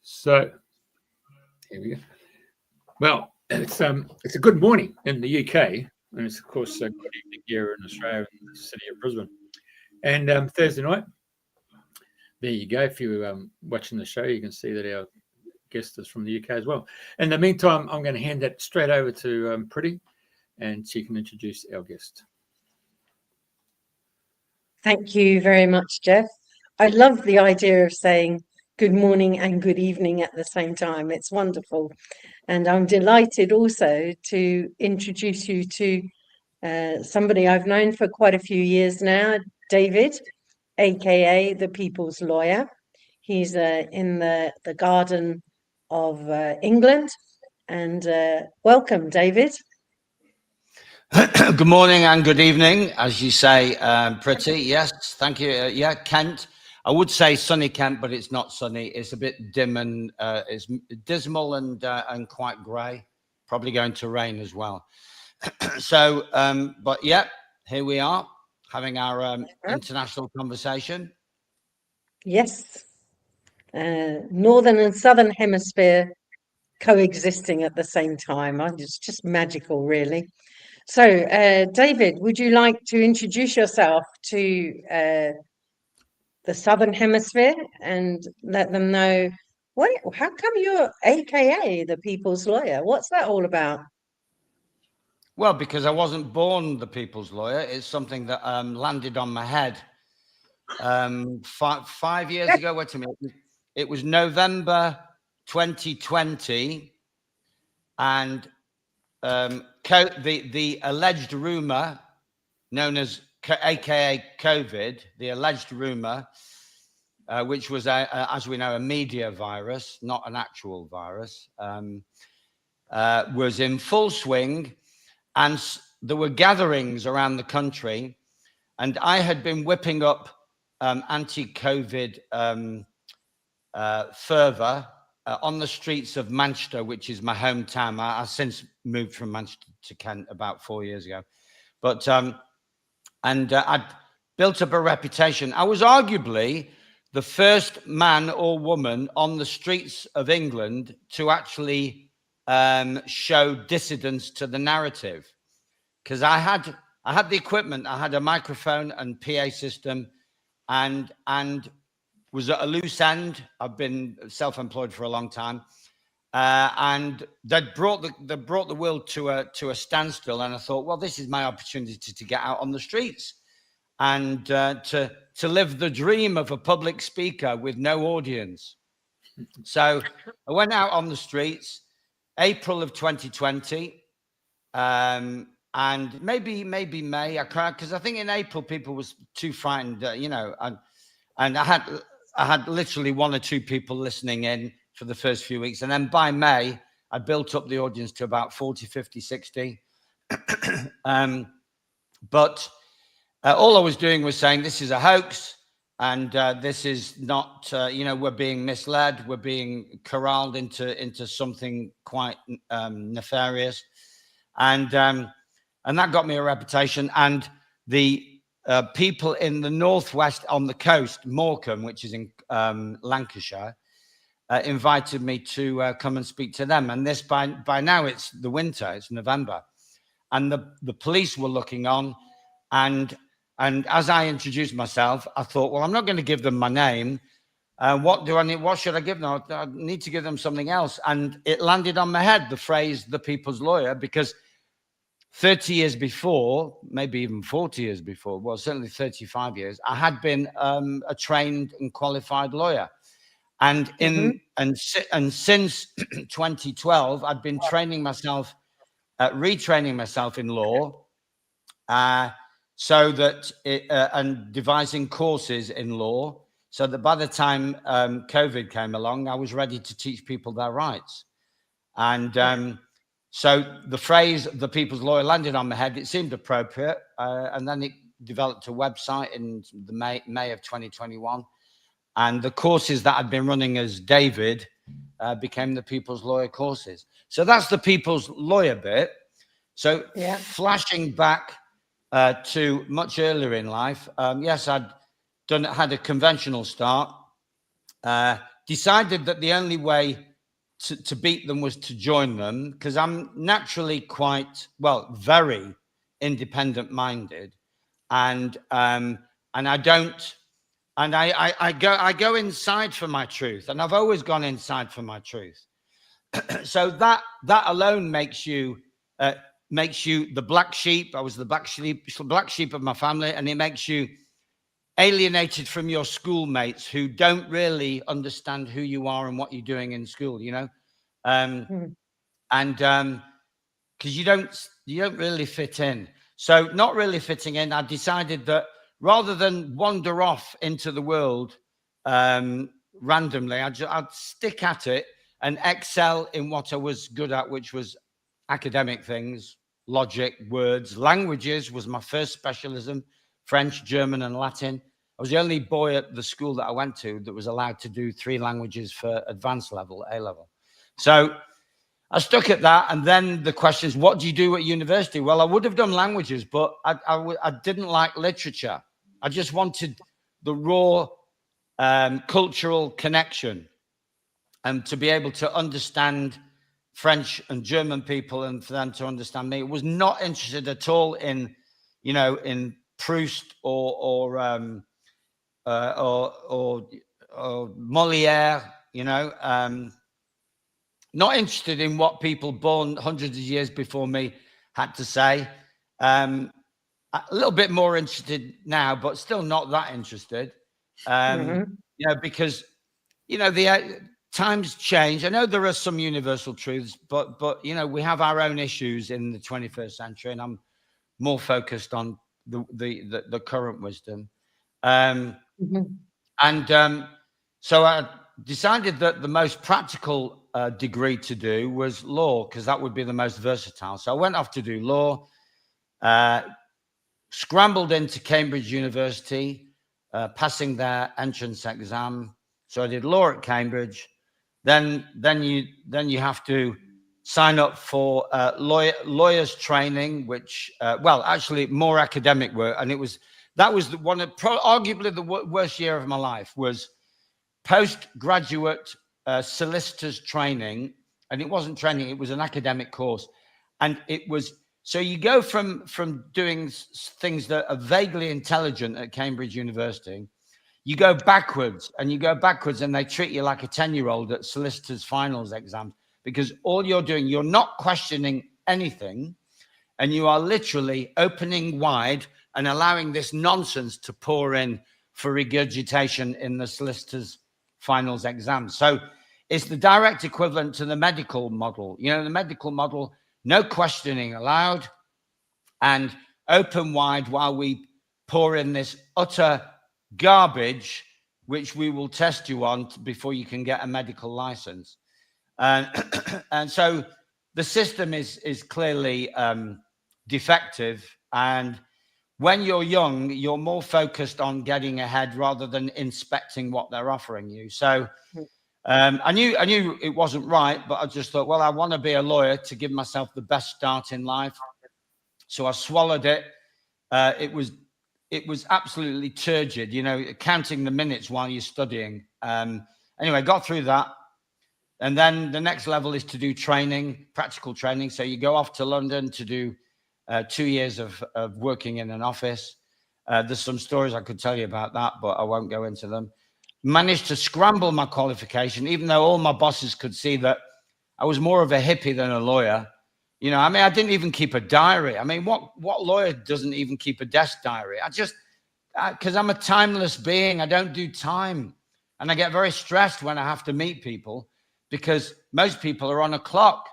So here we go. Well, it's a good morning in the UK, and it's of course a good evening here in Australia, in the city of Brisbane. And Thursday night, there you go. If you're watching the show, you can see that our guest is from the UK as well. In the meantime, I'm going to hand that straight over to Priti, and she can introduce our guest. Thank you very much, Jeff. I love the idea of saying good morning and good evening at the same time. It's wonderful. And I'm delighted also to introduce you to somebody I've known for quite a few years now, David, aka the People's Lawyer. He's in the Garden of England. And welcome, David. Good morning and good evening, as you say, Priti. Yes, thank you. Yeah, Kent. I would say sunny Kent, but it's not sunny. It's a bit dim and it's dismal and quite grey. Probably going to rain as well. So, but yeah, here we are having our international conversation. Yes, Northern and Southern Hemisphere coexisting at the same time. It's just magical, really. So, David, would you like to introduce yourself to the Southern Hemisphere and let them know how come you're AKA the People's Lawyer? What's that all about? Well, because I wasn't born the People's Lawyer. It's something that landed on my head 5 years ago. Wait a minute. It was November 2020, and the alleged rumor known as AKA COVID, the alleged rumor, which was, as we know, a media virus, not an actual virus, was in full swing, and there were gatherings around the country, and I had been whipping up anti-COVID fervor on the streets of Manchester, which is my hometown. I've since moved from Manchester to Kent about 4 years ago. But, I'd built up a reputation. I was arguably the first man or woman on the streets of England to actually show dissidence to the narrative. Because I had the equipment, I had a microphone and PA system, and was at a loose end. I've been self-employed for a long time, and they brought the world to a standstill. And I thought, well, this is my opportunity to get out on the streets and to live the dream of a public speaker with no audience. So I went out on the streets, April of 2020, and maybe May. I cried because I think in April people was too frightened, and I had literally one or two people listening in for the first few weeks. And then by May, I built up the audience to about 40, 50, 60. But all I was doing was saying, this is a hoax. And this is not, we're being misled. We're being corralled into something quite nefarious. And that got me a reputation. And the people in the northwest on the coast, Morecambe, which is in Lancashire, invited me to come and speak to them. And this by now it's the winter, it's November, and the police were looking on. And as I introduced myself, I thought, well, I'm not going to give them my name. What do I need? What should I give them? I need to give them something else. And it landed on my head, the phrase "the People's Lawyer," because 30 years before, maybe even 40 years before, well, certainly 35 years, I had been a trained and qualified lawyer. And since 2012, I've been training myself, retraining myself in law, so that and devising courses in law, so that by the time COVID came along, I was ready to teach people their rights. And so the phrase "the People's Lawyer" landed on my head. It seemed appropriate, and then it developed a website in the May of 2021, and the courses that I'd been running as David became the People's Lawyer courses. So that's the People's Lawyer bit. So flashing back to much earlier in life, yes, I'd had a conventional start, decided that the only way to beat them was to join them, because I'm naturally very independent minded, and I don't, and I go inside for my truth, and I've always gone inside for my truth. So that alone makes you the black sheep. I was the black sheep of my family, and it makes you alienated from your schoolmates who don't really understand who you are and what you're doing in school, and because you don't really fit in. So not really fitting in, I decided that rather than wander off into the world randomly, I'd stick at it and excel in what I was good at, which was academic things, logic, words. Languages was my first specialism: French, German, and Latin. I was the only boy at the school that I went to that was allowed to do 3 languages for advanced level, A level. So I stuck at that. And then the question is, what do you do at university? Well, I would have done languages, but I didn't like literature. I just wanted the raw cultural connection, and to be able to understand French and German people, and for them to understand me. I was not interested at all in, in Proust or Molière, not interested in what people born hundreds of years before me had to say. A little bit more interested now, but still not that interested. Because, the times change. I know there are some universal truths, but we have our own issues in the 21st century, and I'm more focused on the current wisdom. So I decided that the most practical degree to do was law, because that would be the most versatile. So I went off to do law, scrambled into Cambridge University, passing their entrance exam. So I did law at Cambridge. Then you have to sign up for lawyers training, which actually more academic work, and that was arguably the worst year of my life. Was postgraduate solicitors training, and it wasn't training; it was an academic course, and it was. So you go from doing things that are vaguely intelligent at Cambridge University, you go backwards, and they treat you like a 10-year-old at solicitors' finals exams, because all you're doing, you're not questioning anything, and you are literally opening wide and allowing this nonsense to pour in for regurgitation in the solicitors' finals exam. So it's the direct equivalent to the medical model. The medical model, no questioning allowed, and open wide while we pour in this utter garbage, which we will test you on before you can get a medical license. And so the system is clearly defective. And when you're young, you're more focused on getting ahead rather than inspecting what they're offering you. So I knew it wasn't right, but I just thought, well, I want to be a lawyer to give myself the best start in life. So I swallowed it. It was absolutely turgid, counting the minutes while you're studying. Anyway, got through that. And then the next level is to do training, practical training. So you go off to London to do 2 years of working in an office. There's some stories I could tell you about that, but I won't go into them. Managed to scramble my qualification, even though all my bosses could see that I was more of a hippie than a lawyer. I didn't even keep a diary. What lawyer doesn't even keep a desk diary? Because I'm a timeless being. I don't do time. And I get very stressed when I have to meet people, because most people are on a clock.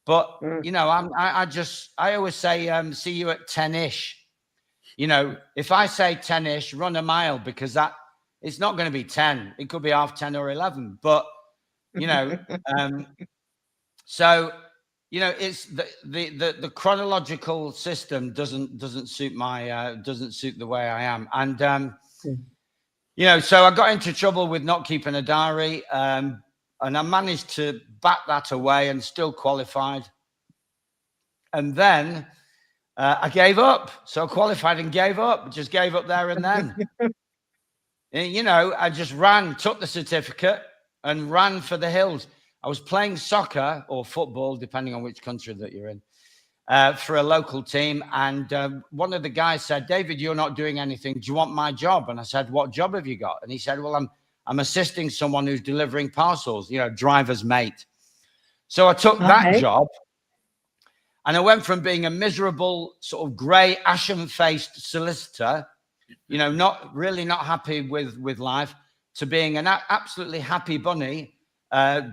But, I always say, see you at 10-ish. If I say 10-ish, run a mile, because it's not going to be 10. It could be half 10 or 11. But, so, it's the chronological system doesn't suit the way I am. And, so I got into trouble with not keeping a diary. And I managed to bat that away and still qualified. And then I gave up. So I qualified and gave up. Just gave up there and then. I just ran, took the certificate, and ran for the hills. I was playing soccer or football, depending on which country that you're in, for a local team. And one of the guys said, David, you're not doing anything. Do you want my job? And I said, what job have you got? And he said, well, I'm assisting someone who's delivering parcels, driver's mate. So I took that job, and I went from being a miserable sort of grey, ashen-faced solicitor, not happy with life, to being an absolutely happy bunny,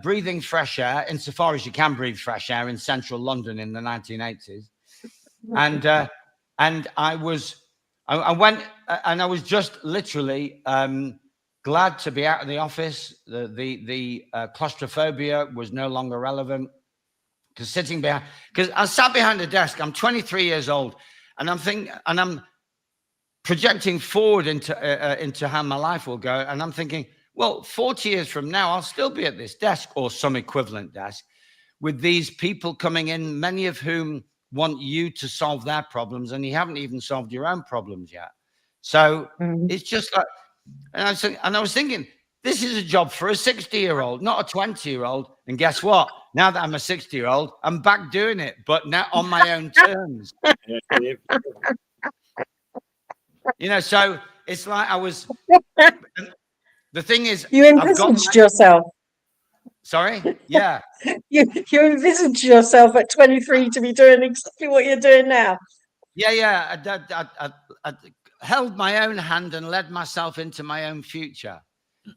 breathing fresh air, insofar as you can breathe fresh air in central London in the 1980s. And I went, and I was just literally glad to be out of the office. The claustrophobia was no longer relevant, because I sat behind a desk. I'm 23 years old, and I'm projecting forward into how my life will go. And I'm thinking, well, 40 years from now, I'll still be at this desk or some equivalent desk with these people coming in, many of whom want you to solve their problems, and you haven't even solved your own problems yet. So it's just like, and I was thinking, this is a job for a 60-year-old, not a 20-year-old. And guess what? Now that I'm a 60-year-old, I'm back doing it, but now on my own terms. So it's like I was. The thing is, you envisaged yourself. Sorry? Yeah. you envisaged yourself at 23 to be doing exactly what you're doing now. Yeah. I held my own hand and led myself into my own future.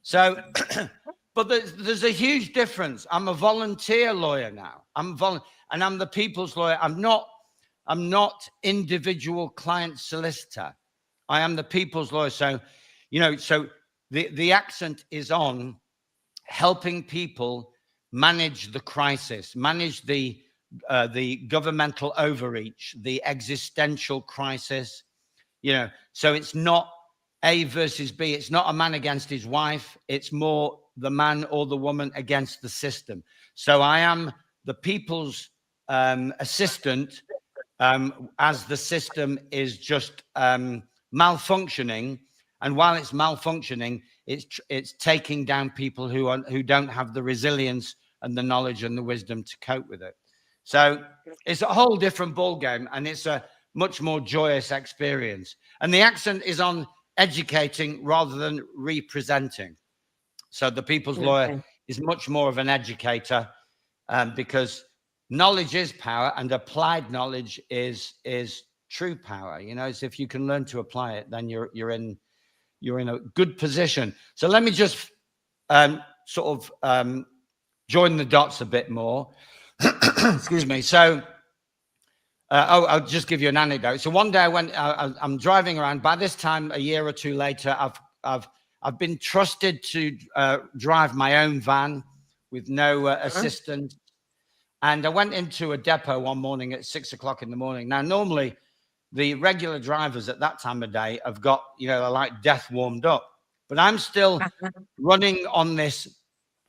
So, but there's a huge difference. I'm a volunteer lawyer now. And I'm the people's lawyer. I'm not individual client solicitor. I am the people's lawyer. So, so the accent is on helping people manage the crisis, manage the governmental overreach, the existential crisis. So it's not A versus B. It's not a man against his wife. It's more the man or the woman against the system. So I am the people's assistant as the system is just malfunctioning. And while it's malfunctioning, it's taking down people who don't have the resilience and the knowledge and the wisdom to cope with it. So it's a whole different ball game, and it's a much more joyous experience. And the accent is on educating rather than representing. So the people's lawyer is much more of an educator, because knowledge is power, and applied knowledge is true power. So if you can learn to apply it, then you're in a good position. So let me just join the dots a bit more. Excuse me. So, I'll just give you an anecdote. So one day I'm driving around. By this time, a year or two later, I've been trusted to drive my own van with no assistant. And I went into a depot one morning at 6 o'clock in the morning. Now, normally the regular drivers at that time of day have got, like death warmed up. But I'm still running on this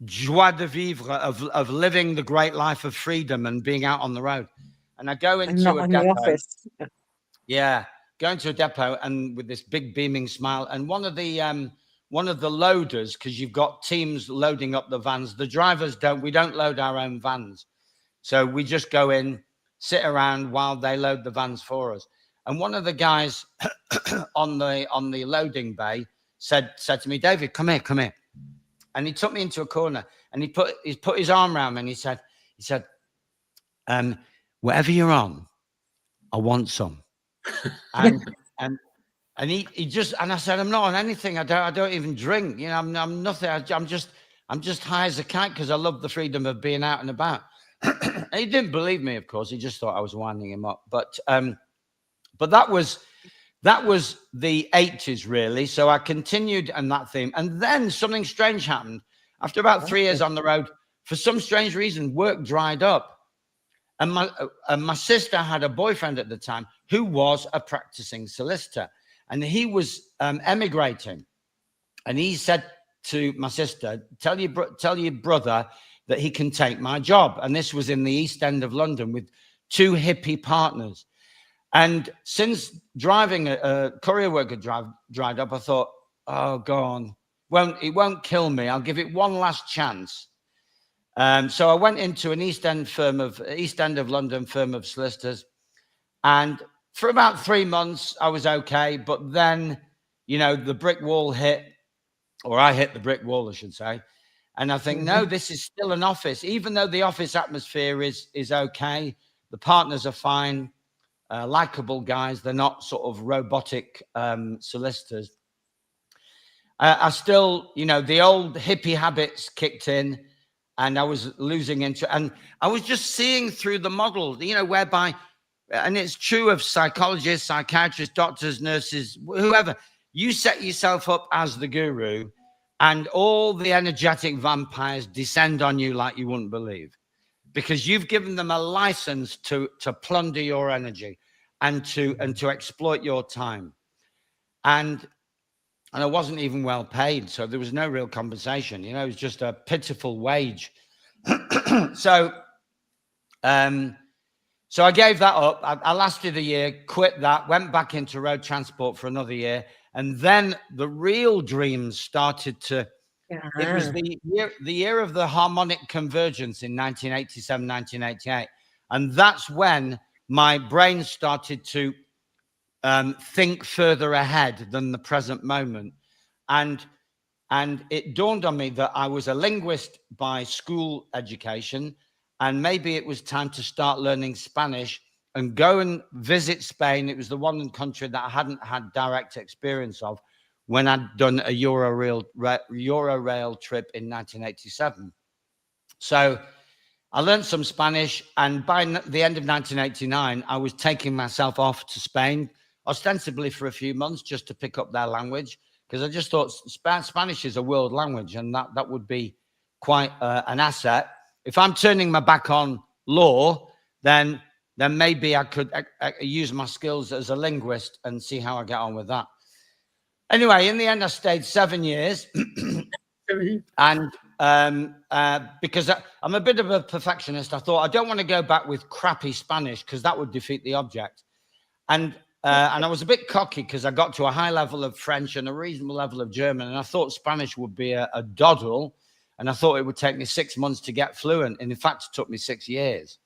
joie de vivre of living the great life of freedom and being out on the road. And I go into a depot. Yeah, go into a depot, and with this big beaming smile. And one of the loaders, because you've got teams loading up the vans. The drivers we don't load our own vans. So we just go in, sit around while they load the vans for us. And one of the guys on the loading bay said to me, David, come here. And he took me into a corner, and he put his arm around me, and he said, whatever you're on, I want some. and he just, and I said, I'm not on anything. I don't even drink. I'm nothing. I'm just high as a kite because I love the freedom of being out and about. And he didn't believe me, of course. He just thought I was winding him up. But that was the 80s, really. So I continued on that theme. And then something strange happened. After about 3 years on the road, for some strange reason, work dried up. And my sister had a boyfriend at the time who was a practicing solicitor. And he was emigrating. And he said to my sister, tell your brother that he can take my job. And this was in the East End of London with two hippie partners. And since driving a courier worker dried up, I thought, oh, go on. won't kill me. I'll give it one last chance. So I went into an East End of London firm of solicitors, and for about 3 months I was okay. But then, you know, the brick wall hit, or I hit the brick wall, I should say. And I think, no, this is still an office, even though the office atmosphere is okay. The partners are fine, likable guys. They're not sort of robotic solicitors. I still, you know, the old hippie habits kicked in, and I was losing interest. And I was just seeing through the model, you know, whereby, and it's true of psychologists, psychiatrists, doctors, nurses, whoever, you set yourself up as the guru, and all the energetic vampires descend on you like you wouldn't believe, because you've given them a license to plunder your energy and to exploit your time. And I wasn't even well paid, so there was no real compensation. You know, it was just a pitiful wage. So I gave that up. I lasted a year, quit that, went back into road transport for another year, and then the real dreams started to. It was the year of the harmonic convergence in 1987, 1988, and that's when my brain started to think further ahead than the present moment. And it dawned on me that I was a linguist by school education, and maybe it was time to start learning Spanish and go and visit Spain. It was the one country that I hadn't had direct experience of when I'd done a Eurorail trip in 1987. So I learned some Spanish, and by the end of 1989, I was taking myself off to Spain, ostensibly for a few months, just to pick up their language, because I just thought Spanish is a world language, and that would be quite an asset. If I'm turning my back on law, then maybe I could use my skills as a linguist and see how I get on with that. Anyway, in the end, I stayed 7 years. And because I'm a bit of a perfectionist, I thought I don't want to go back with crappy Spanish, because that would defeat the object. And I was a bit cocky because I got to a high level of French and a reasonable level of German, and I thought Spanish would be a doddle, and I thought it would take me 6 months to get fluent. And in fact, it took me 6 years.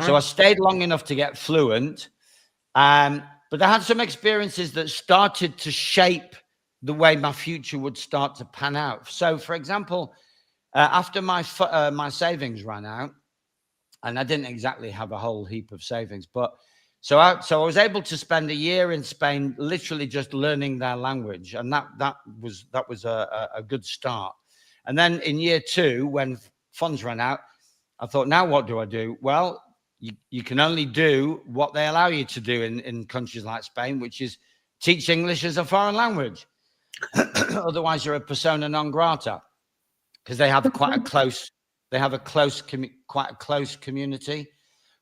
So I stayed long enough to get fluent, but I had some experiences that started to shape the way my future would start to pan out. So, for example, after my savings ran out, and I didn't exactly have a whole heap of savings, but so I was able to spend a year in Spain, literally just learning their language, and that was a good start. And then in year 2, when funds ran out, I thought, now what do I do? Well, you can only do what they allow you to do in countries like Spain, which is teach English as a foreign language. Otherwise, you're a persona non grata, because they have quite a close community.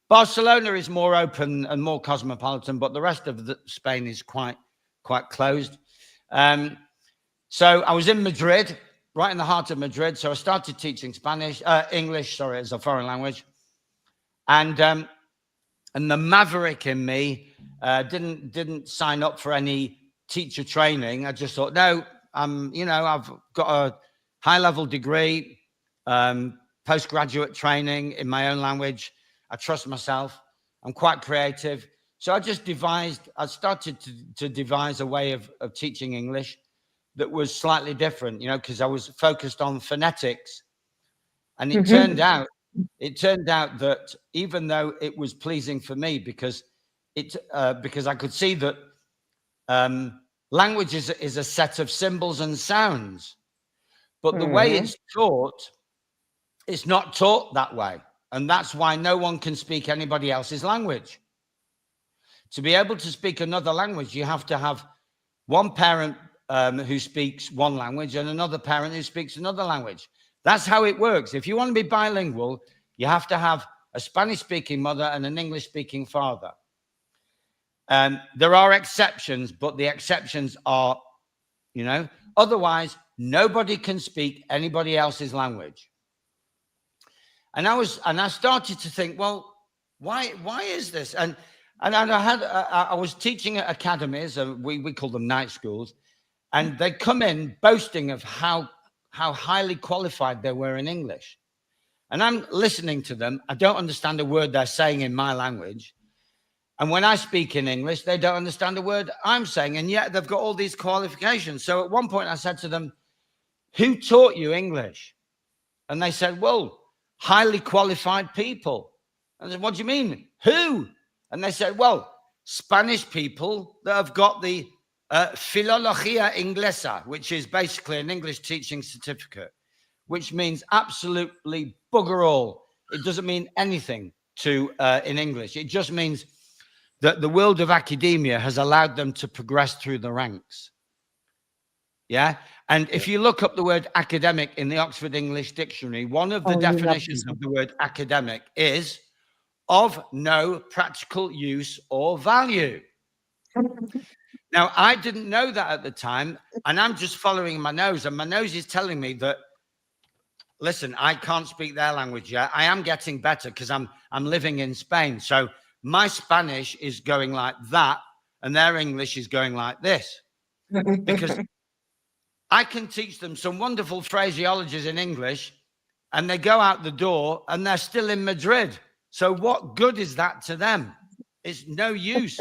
Barcelona is more open and more cosmopolitan, but the rest of Spain is quite closed. So I was in Madrid, right in the heart of Madrid. So I started teaching English, as a foreign language. And the maverick in me didn't sign up for any teacher training. I just thought, no, I've got a high-level degree, postgraduate training in my own language. I trust myself. I'm quite creative. So I started to devise a way of teaching English that was slightly different, because I was focused on phonetics. And it turned out that even though it was pleasing for me, because I could see that language is a set of symbols and sounds, but the way it's taught, it's not taught that way. And that's why no one can speak anybody else's language. To be able to speak another language, you have to have one parent who speaks one language and another parent who speaks another language. That's how it works. If you want to be bilingual, you have to have a Spanish-speaking mother and an English-speaking father. There are exceptions, but the exceptions are, otherwise nobody can speak anybody else's language. And I started to think, well, why is this? And I was teaching at academies, we call them night schools, And they come in boasting of how highly qualified they were in English. And I'm listening to them. I don't understand a word they're saying in my language. And when I speak in English, they don't understand a word I'm saying. And yet they've got all these qualifications. So at one point I said to them, who taught you English? And they said, well, highly qualified people. I said, what do you mean? Who? And they said, well, Spanish people that have got the Filología Inglesa, which is basically an English teaching certificate, which means absolutely bugger all. It doesn't mean anything to in English. It just means that the world of academia has allowed them to progress through the ranks. Yeah. And if you look up the word academic in the Oxford English Dictionary, one of the definitions of the word academic is of no practical use or value. Now, I didn't know that at the time, and I'm just following my nose, and my nose is telling me that, listen, I can't speak their language yet. I am getting better because I'm living in Spain. So my Spanish is going like that, and their English is going like this. Because I can teach them some wonderful phraseologies in English, and they go out the door, and they're still in Madrid. So what good is that to them? It's no use.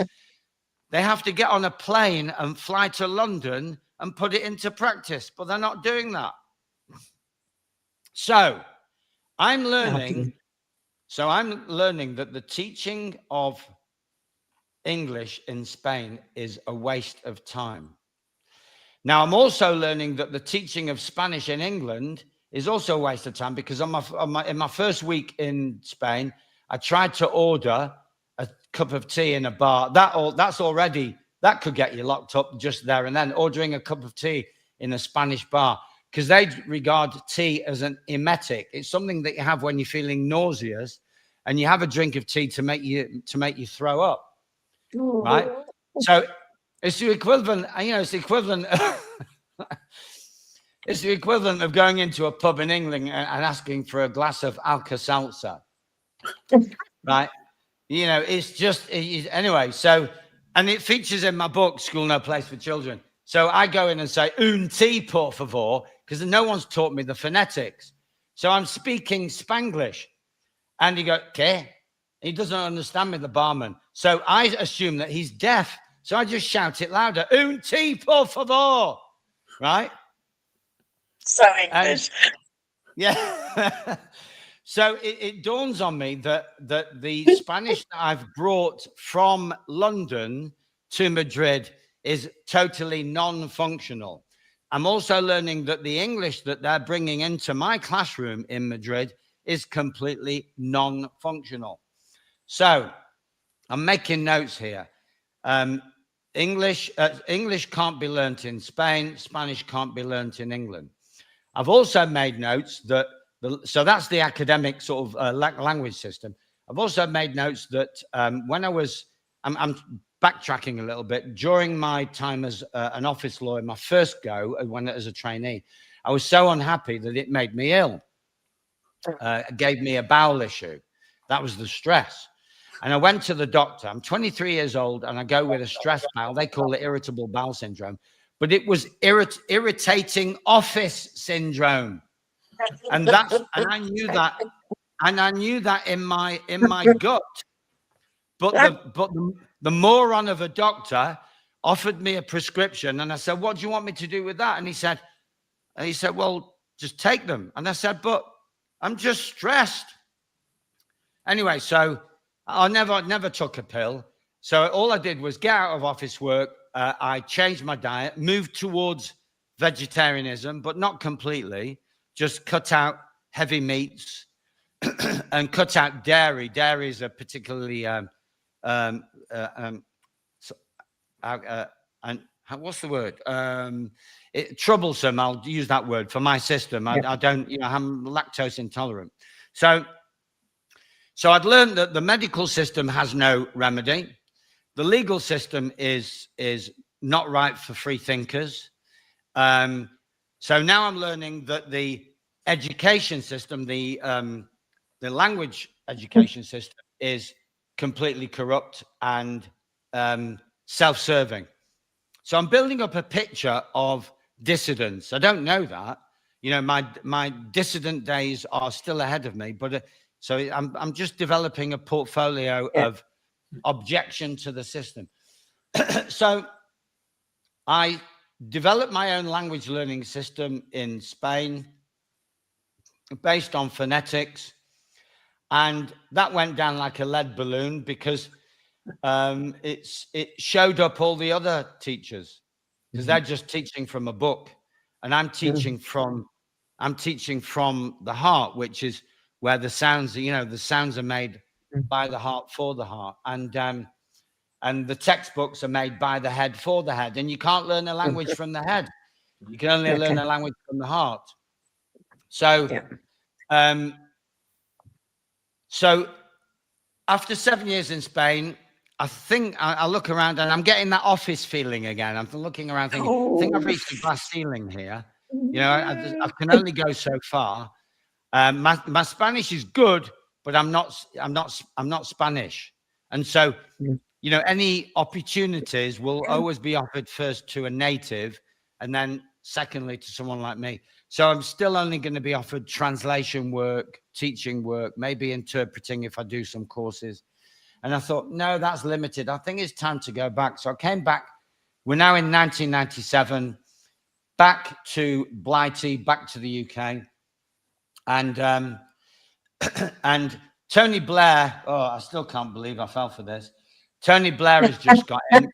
They have to get on a plane and fly to London and put it into practice, but they're not doing that. So I'm learning that the teaching of English in Spain is a waste of time. Now, I'm also learning that the teaching of Spanish in England is also a waste of time, because in my first week in Spain, I tried to order a cup of tea in a bar. That could get you locked up just there and then, ordering a cup of tea in a Spanish bar, because they regard tea as an emetic. It's something that you have when you're feeling nauseous, and you have a drink of tea to make you throw up, right? So it's the equivalent, it's the equivalent. It's the equivalent of going into a pub in England and asking for a glass of Alka-Seltzer, right? It's just anyway. So, and it features in my book, School No Place for Children. So I go in and say, un tea, por favor, because no one's taught me the phonetics. So I'm speaking Spanglish, and he goes, ¿qué? He doesn't understand me, the barman. So I assume that he's deaf. So I just shout it louder, un tea, por favor, right? So English. Yeah. So it dawns on me that the Spanish that I've brought from London to Madrid is totally non-functional. I'm also learning that the English that they're bringing into my classroom in Madrid is completely non-functional. So I'm making notes here. English can't be learnt in Spain. Spanish can't be learnt in England. I've also made notes that, so that's the academic sort of language system. I've also made notes that when I'm backtracking a little bit, during my time as an office lawyer, my first go as a trainee, I was so unhappy that it made me ill. It gave me a bowel issue. That was the stress. And I went to the doctor. I'm 23 years old, and I go with a stress bowel. They call it irritable bowel syndrome. But it was irritating office syndrome, and I knew that in my gut. But the moron of a doctor offered me a prescription, and I said, "What do you want me to do with that?" And he said, "Well, just take them." And I said, "But I'm just stressed." Anyway, so I never took a pill. So all I did was get out of office work. I changed my diet, moved towards vegetarianism, but not completely. Just cut out heavy meats and cut out dairy. Dairy is a particularly what's the word? Troublesome. I'll use that word for my system. I don't, I'm lactose intolerant. So I'd learned that the medical system has no remedy. The legal system is not right for free thinkers. So now I'm learning that the education system, the language education system, is completely corrupt and self-serving. So I'm building up a picture of dissidence. I don't know that. My dissident days are still ahead of me, but so I'm just developing a portfolio of objection to the system. So I developed my own language learning system in Spain based on phonetics, and that went down like a lead balloon because it showed up all the other teachers, because they're just teaching from a book, and I'm teaching from the heart, which is where the sounds are made by the heart for the heart, and the textbooks are made by the head for the head, and you can't learn a language from the head. You can only learn a language from the heart. So, so after 7 years in Spain, I think I look around and I'm getting that office feeling again. I'm looking around thinking, I think I've reached a glass ceiling here. I can only go so far. My Spanish is good, but I'm not Spanish. And so, any opportunities will always be offered first to a native and then secondly to someone like me. So I'm still only going to be offered translation work, teaching work, maybe interpreting if I do some courses. And I thought, no, that's limited. I think it's time to go back. So I came back. We're now in 1997, back to Blighty, back to the UK. And and Tony Blair, I still can't believe I fell for this. Tony Blair has just got in,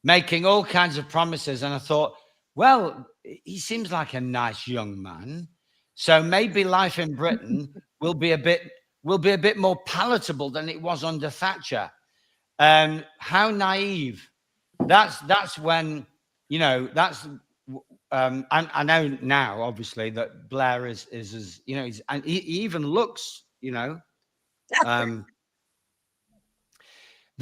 making all kinds of promises. And I thought, well, he seems like a nice young man. So maybe life in Britain will be a bit more palatable than it was under Thatcher. How naive. That's when, I know now, obviously, that Blair is and he even looks, the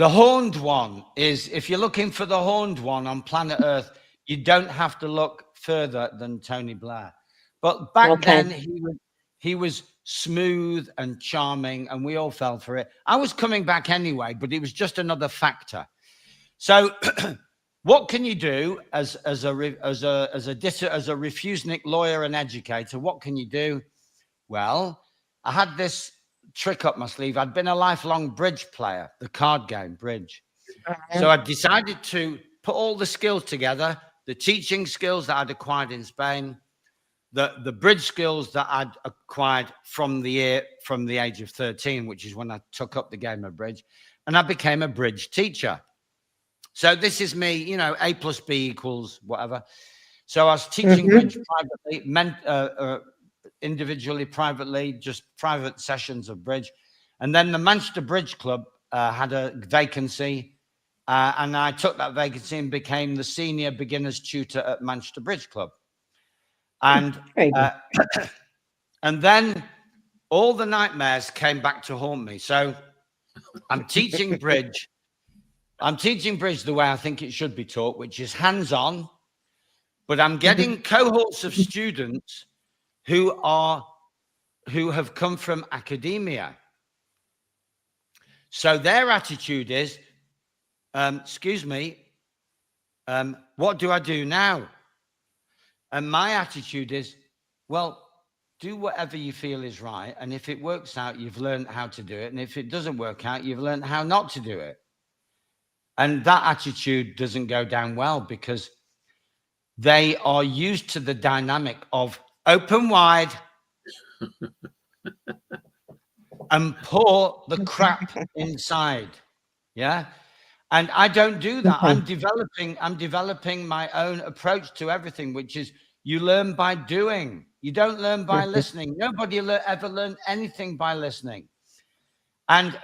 horned one is, if you're looking for the horned one on planet Earth, you don't have to look further than Tony Blair. But back then, he was smooth and charming, and we all fell for it. I was coming back anyway, but it was just another factor. So, what can you do as a refusenic lawyer and educator? What can you do? Well, I had this trick up my sleeve. I'd been a lifelong bridge player, the card game bridge. So I decided to put all the skills together, the teaching skills that I'd acquired in Spain, the bridge skills that I'd acquired from the age of 13, which is when I took up the game of bridge, and I became a bridge teacher. So this is me, A plus B equals whatever. So I was teaching bridge privately, individually, privately, just private sessions of bridge. And then the Manchester Bridge Club had a vacancy, and I took that vacancy and became the senior beginners tutor at Manchester Bridge Club. And and then all the nightmares came back to haunt me. So I'm teaching bridge. I'm teaching bridge the way I think it should be taught, which is hands-on, but I'm getting cohorts of students who have come from academia. So their attitude is, excuse me, what do I do now? And my attitude is, well, do whatever you feel is right. And if it works out, you've learned how to do it. And if it doesn't work out, you've learned how not to do it. And that attitude doesn't go down well because they are used to the dynamic of open wide and pour the crap inside. Yeah. And I don't do that. I'm developing my own approach to everything, which is you learn by doing. You don't learn by listening. Nobody ever learned anything by listening. And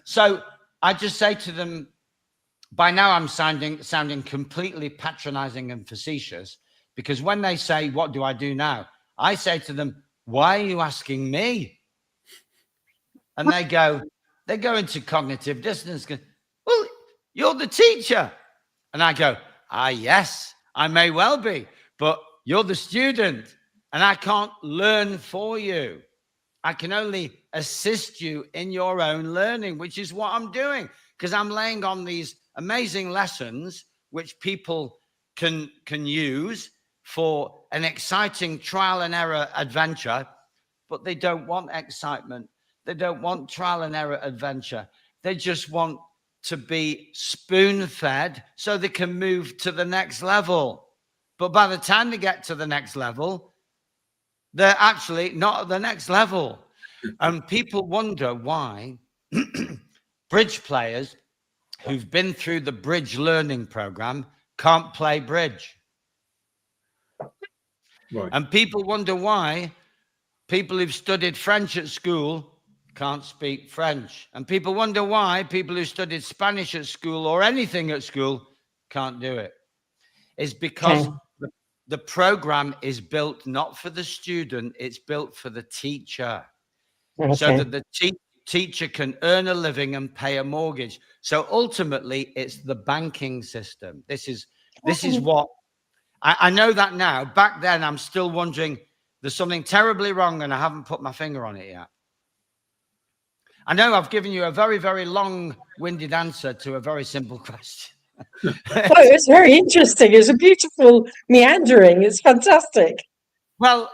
so I just say to them, by now I'm sounding completely patronizing and facetious, because when they say, what do I do now? I say to them, why are you asking me? And they go into cognitive dissonance. Well, you're the teacher. And I go, yes, I may well be, but you're the student and I can't learn for you. I can only assist you in your own learning, which is what I'm doing, because I'm laying on these amazing lessons which people can use for an exciting trial and error adventure, but they don't want excitement. They don't want trial and error adventure. They just want to be spoon-fed so they can move to the next level. But by the time they get to the next level, they're actually not at the next level. And people wonder why bridge players who've been through the bridge learning program can't play bridge. Right. And people wonder why people who've studied French at school can't speak French. And people wonder why people who studied Spanish at school or anything at school can't do it. It's because the program is built not for the student, it's built for the teacher. So that the teacher can earn a living and pay a mortgage. So ultimately, it's the banking system. This is what I know that now. Back then, I'm still wondering, there's something terribly wrong, and I haven't put my finger on it yet. I know I've given you a very, very long-winded answer to a very simple question. Well, it was very interesting. It's a beautiful meandering. It's fantastic. Well,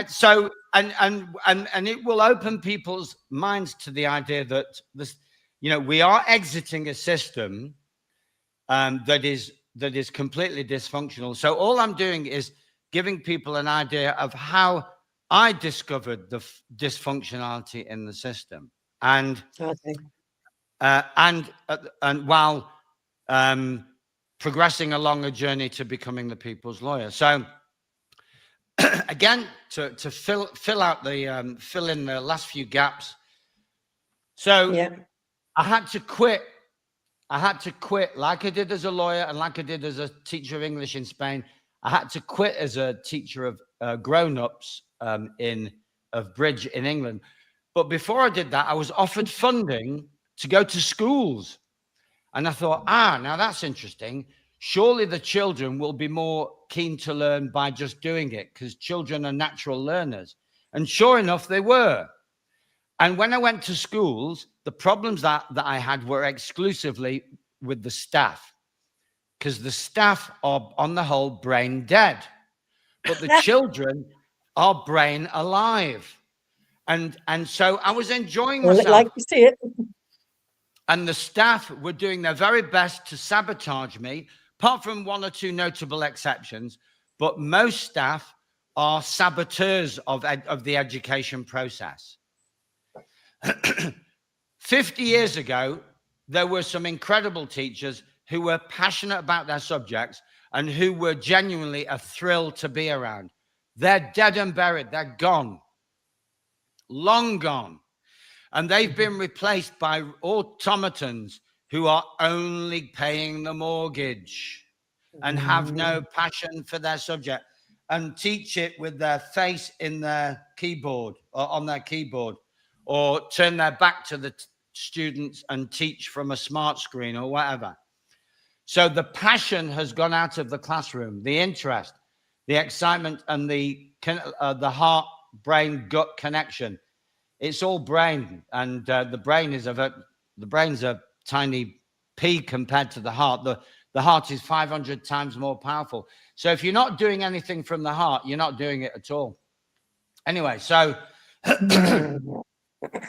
so and it will open people's minds to the idea that this, we are exiting a system that is completely dysfunctional. So all I'm doing is giving people an idea of how I discovered the dysfunctionality in the system, and while progressing along a journey to becoming the people's lawyer. So again, to fill in the last few gaps. So I had to quit. Like I did as a lawyer and like I did as a teacher of English in Spain. I had to quit as a teacher of grown-ups of bridge in England. But before I did that, I was offered funding to go to schools. And I thought, now that's interesting. Surely the children will be more keen to learn by just doing it, because children are natural learners. And sure enough, they were. And when I went to schools, the problems that I had were exclusively with the staff, because the staff are, on the whole, brain dead. But the children are brain alive. And so I was enjoying myself. Like to see it. And the staff were doing their very best to sabotage me, apart from one or two notable exceptions. But most staff are saboteurs of the education process. 50 years ago, there were some incredible teachers who were passionate about their subjects and who were genuinely a thrill to be around. They're dead and buried. They're gone. Long gone. And they've been replaced by automatons who are only paying the mortgage and have no passion for their subject and teach it with their face in their keyboard or on their keyboard, or turn their back to the students and teach from a smart screen or whatever. So the passion has gone out of the classroom, the interest, the excitement, and the heart, brain, gut connection. It's all brain, and the brain's a tiny pea compared to the heart. The heart is 500 times more powerful. So if you're not doing anything from the heart, you're not doing it at all. Anyway, so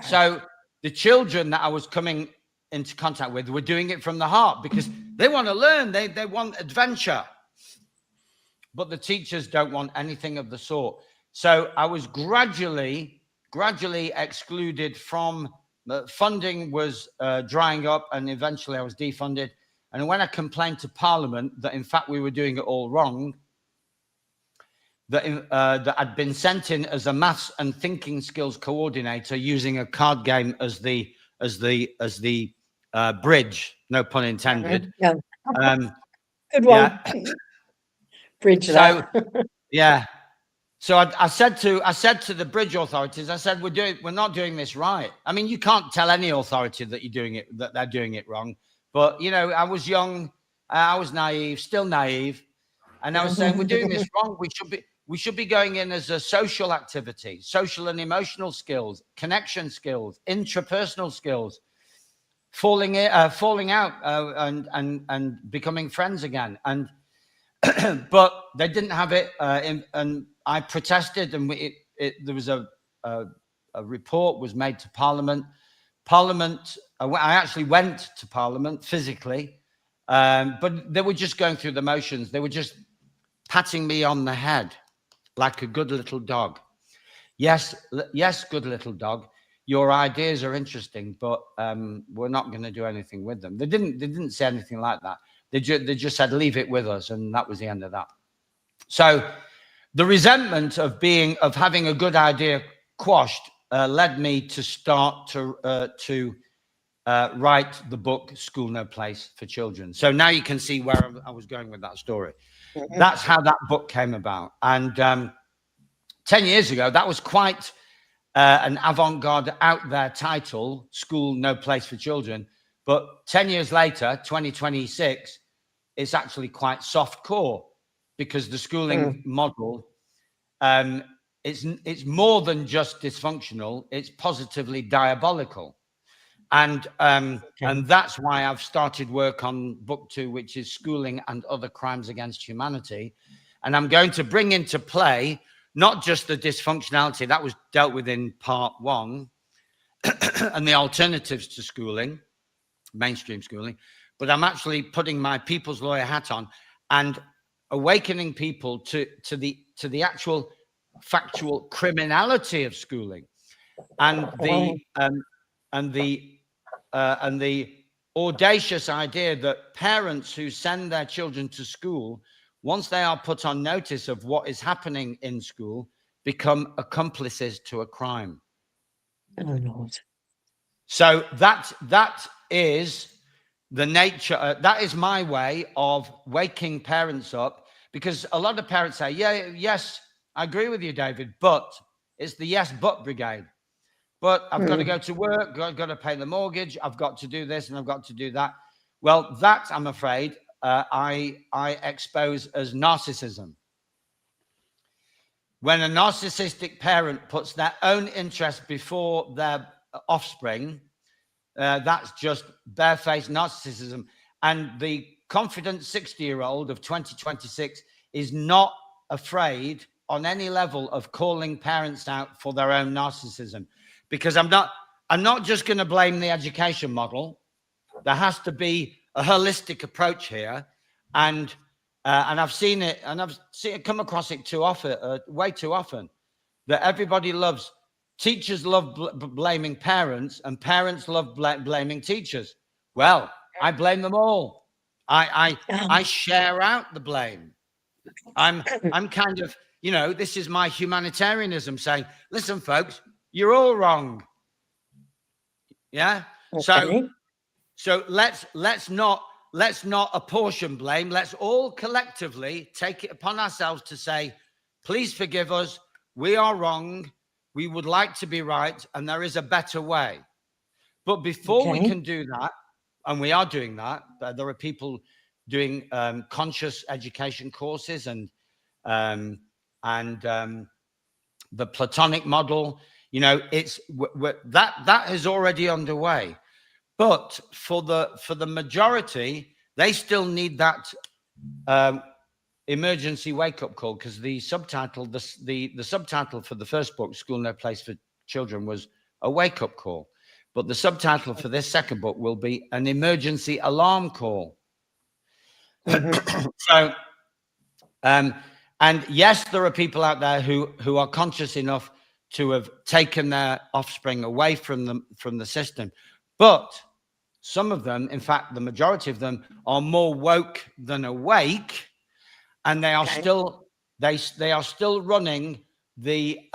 so the children that I was coming into contact with were doing it from the heart because they want to learn. They want adventure. But the teachers don't want anything of the sort. So I was gradually excluded from funding was drying up, and eventually I was defunded. And when I complained to Parliament that in fact we were doing it all wrong, that I'd been sent in as a maths and thinking skills coordinator using a card game as the bridge, no pun intended. Yeah. Good one. Yeah. Bridge that. Yeah. So I said to the bridge authorities, I said, we're not doing this right. I mean, you can't tell any authority that they're doing it wrong. But I was young, I was naive, still naive, and I was saying, we're doing this wrong. We should be going in as a social activity, social and emotional skills, connection skills, intrapersonal skills, falling out and becoming friends again. And but they didn't have it, and I protested, and there was a report was made to Parliament. I actually went to Parliament physically, but they were just going through the motions. They were just patting me on the head like a good little dog. Yes, good little dog. Your ideas are interesting, but we're not going to do anything with them. They didn't say anything like that. They just said, leave it with us. And that was the end of that. So the resentment of having a good idea quashed led me to start to write the book, School No Place for Children. So now you can see where I was going with that story. That's how that book came about. And 10 years ago, that was quite an avant-garde, out there title, School No Place for Children. But 10 years later, 2026, it's actually quite soft core, because the schooling model, it's more than just dysfunctional, it's positively diabolical. And that's why I've started work on book 2, which is Schooling and Other Crimes Against Humanity. And I'm going to bring into play not just the dysfunctionality that was dealt with in part 1 and the alternatives to schooling, mainstream schooling, but I'm actually putting my people's lawyer hat on and awakening people to the actual factual criminality of schooling, and the audacious idea that parents who send their children to school, once they are put on notice of what is happening in school, become accomplices to a crime. Oh, Lord. So that is the nature. That is my way of waking parents up, because a lot of parents say, yes, I agree with you, David, but it's the yes, but brigade. But I've got to go to work, I've got to pay the mortgage, I've got to do this and I've got to do that. Well, that, I'm afraid, I expose as narcissism. When a narcissistic parent puts their own interest before their offspring, that's just barefaced narcissism. And the confident 60-year-old of 2026 is not afraid on any level of calling parents out for their own narcissism. Because I'm not just going to blame the education model. There has to be a holistic approach here, and I've seen it, and I've come across it too often, way too often, that everybody loves. Teachers love blaming parents, and parents love blaming teachers. Well, I blame them all. I share out the blame. I'm kind of, this is my humanitarianism saying, listen, folks, you're all wrong. Yeah. Okay. So let's not apportion blame. Let's all collectively take it upon ourselves to say, please forgive us. We are wrong. We would like to be right, and there is a better way. But before we can do that, and we are doing that, there are people doing conscious education courses and the Platonic model. It's that is already underway. But for the majority, they still need that emergency wake-up call, because the subtitle, the subtitle for the first book, School No Place for Children, was a wake-up call. But the subtitle for this second book will be an emergency alarm call. So, and yes, there are people out there who are conscious enough to have taken their offspring away from the system. But some of them, in fact, the majority of them, are more woke than awake, and they are still they are still running the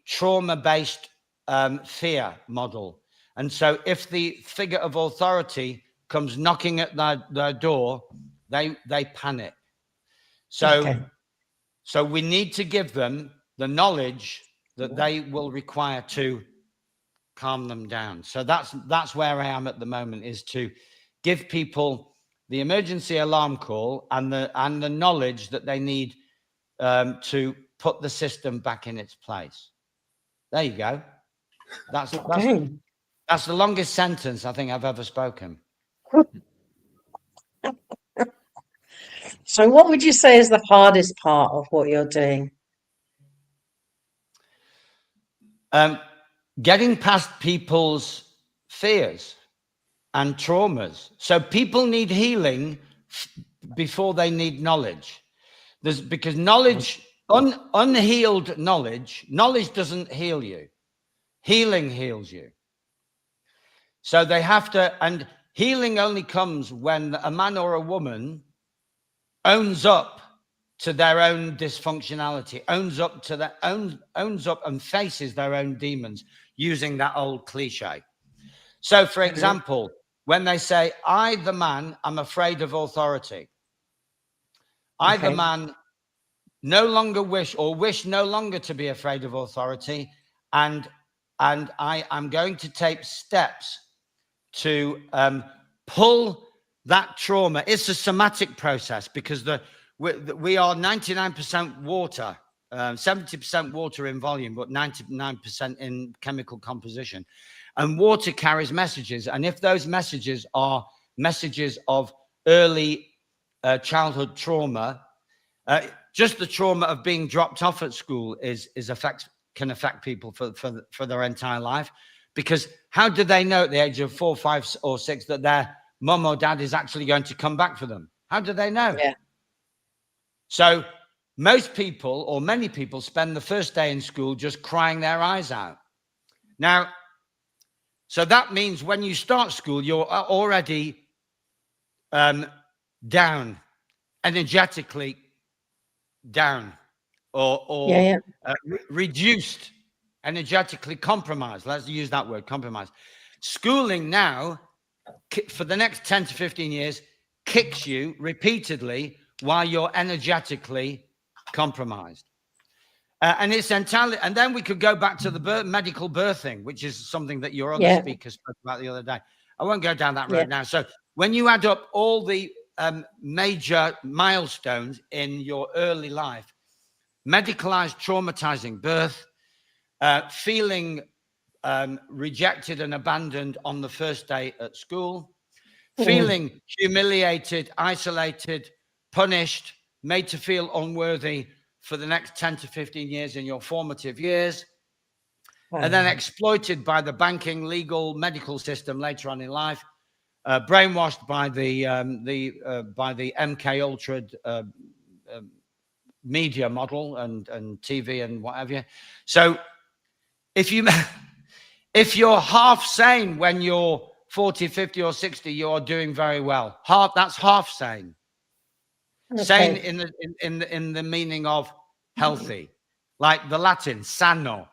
trauma-based fear model. And so if the figure of authority comes knocking at their door, they panic. So we need to give them the knowledge that they will require to calm them down. So that's where I am at the moment, is to give people the emergency alarm call and the knowledge that they need to put the system back in its place. There you go. That's That's the longest sentence I think I've ever spoken. So what would you say is the hardest part of what you're doing? Getting past people's fears and traumas. So people need healing before they need knowledge. Because knowledge, unhealed knowledge doesn't heal you. Healing heals you. So they have to, and healing only comes when a man or a woman owns up to their own dysfunctionality, owns up and faces their own demons, using that old cliche. So, for example, when they say, I, the man, am afraid of authority. I, the man, no longer wish no longer to be afraid of authority. And I am going to take steps to pull that trauma. It's a somatic process because we are 99% water, 70% water in volume, but 99% in chemical composition. And water carries messages. And if those messages are messages of early childhood trauma, just the trauma of being dropped off at school can affect people for their entire life. Because how do they know at the age of 4, 5, or 6 that their mum or dad is actually going to come back for them? How do they know? Yeah. So most people, or many people, spend the first day in school just crying their eyes out. Now, so that means when you start school, you're already down, energetically down, or reduced, energetically compromised. Let's use that word, compromised. Schooling now, for the next 10 to 15 years, kicks you repeatedly while you're energetically compromised. And it's entirely, and then we could go back to the medical birthing, which is something that your other speaker spoke about the other day. I won't go down that road now. So when you add up all the major milestones in your early life, medicalized, traumatizing birth, feeling rejected and abandoned on the first day at school, feeling humiliated, isolated, punished, made to feel unworthy for the next 10 to 15 years in your formative years, and then exploited by the banking, legal, medical system later on in life, brainwashed by the MK Ultra media model and TV and whatever. So if you're half sane when you're 40, 50, or 60, you're doing very well. That's half sane. Sane in the meaning of healthy, like the Latin sano.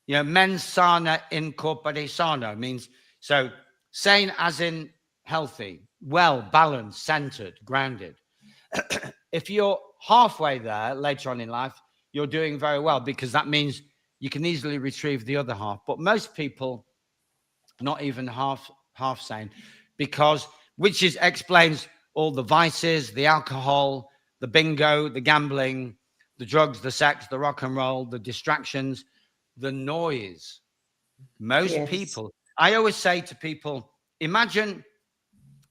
You know, mens sana in corpore sano means, so sane as in healthy, well, balanced, centered, grounded. If you're halfway there later on in life, you're doing very well, because that means you can easily retrieve the other half. But most people, not even half sane, which explains all the vices, the alcohol, the bingo, the gambling, the drugs, the sex, the rock and roll, the distractions, the noise. Most people, I always say to people, imagine,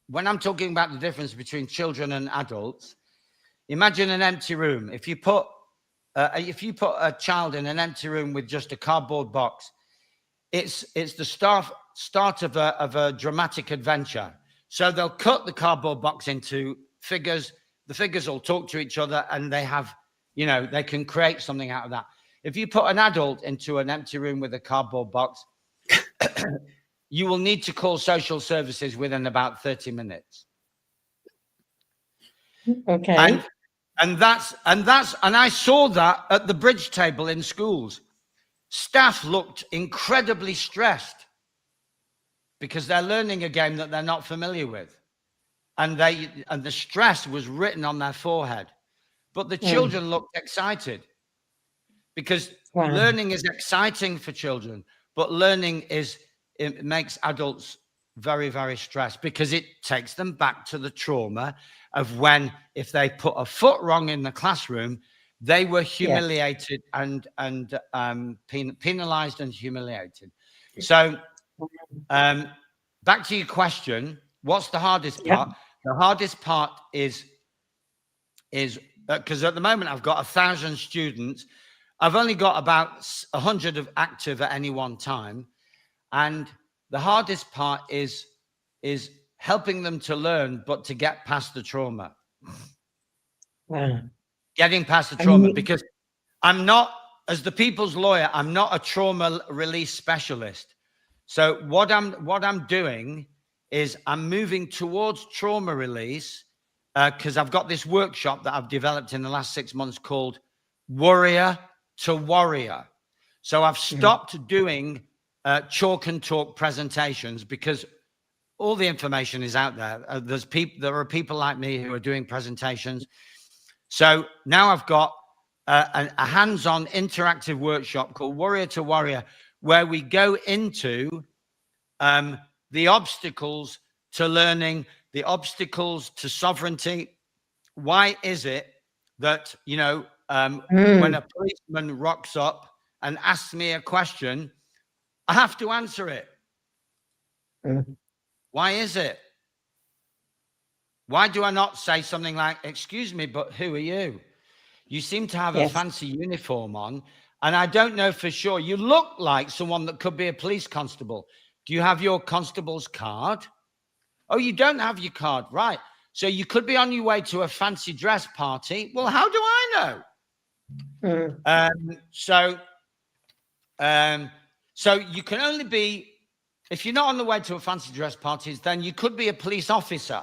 when I'm talking about the difference between children and adults, imagine an empty room. If you put a child in an empty room with just a cardboard box, it's the start of a dramatic adventure. So they'll cut the cardboard box into figures. The figures will talk to each other, and they have, they can create something out of that. If you put an adult into an empty room with a cardboard box, you will need to call social services within about 30 minutes. Okay. And I saw that at the bridge table in schools. Staff looked incredibly stressed because they're learning a game that they're not familiar with. And the stress was written on their forehead. But the children looked excited, because learning is exciting for children, but learning it makes adults very, very stressed, because it takes them back to the trauma of when, if they put a foot wrong in the classroom, they were humiliated and penalized and humiliated. So back to your question, what's the hardest Yeah. part? The hardest part is because at the moment I've got 1,000 students. I've only got about 100 of active at any one time. And the hardest part is helping them to learn, but to get past the trauma. Wow. Getting past the trauma, because I'm not, as the people's lawyer, I'm not a trauma release specialist. So what I'm doing is I'm moving towards trauma release, because I've got this workshop that I've developed in the last 6 months called Warrior to Warrior. So I've stopped doing chalk and talk presentations, because all the information is out there. There are people like me who are doing presentations. So now I've got a hands-on interactive workshop called Warrior to Warrior, where we go into the obstacles to learning, the obstacles to sovereignty. Why is it that, when a policeman rocks up and asks me a question, I have to answer it? Why is it? Why do I not say something like, excuse me, but who are you? You seem to have a fancy uniform on, and I don't know for sure. You look like someone that could be a police constable. Do you have your constable's card? Oh, you don't have your card, right? So you could be on your way to a fancy dress party. Well, how do I know? So you can only be, if you're not on the way to a fancy dress party, then you could be a police officer.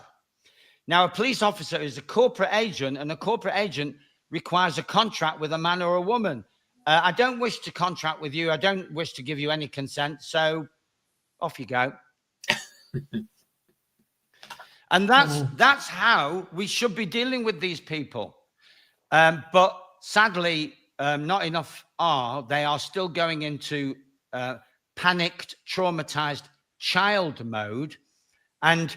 Now, a police officer is a corporate agent, and a corporate agent requires a contract with a man or a woman. I don't wish to contract with you. I don't wish to give you any consent. So off you go. And that's how we should be dealing with these people. But sadly, not enough are. They are still going into panicked, traumatized child mode and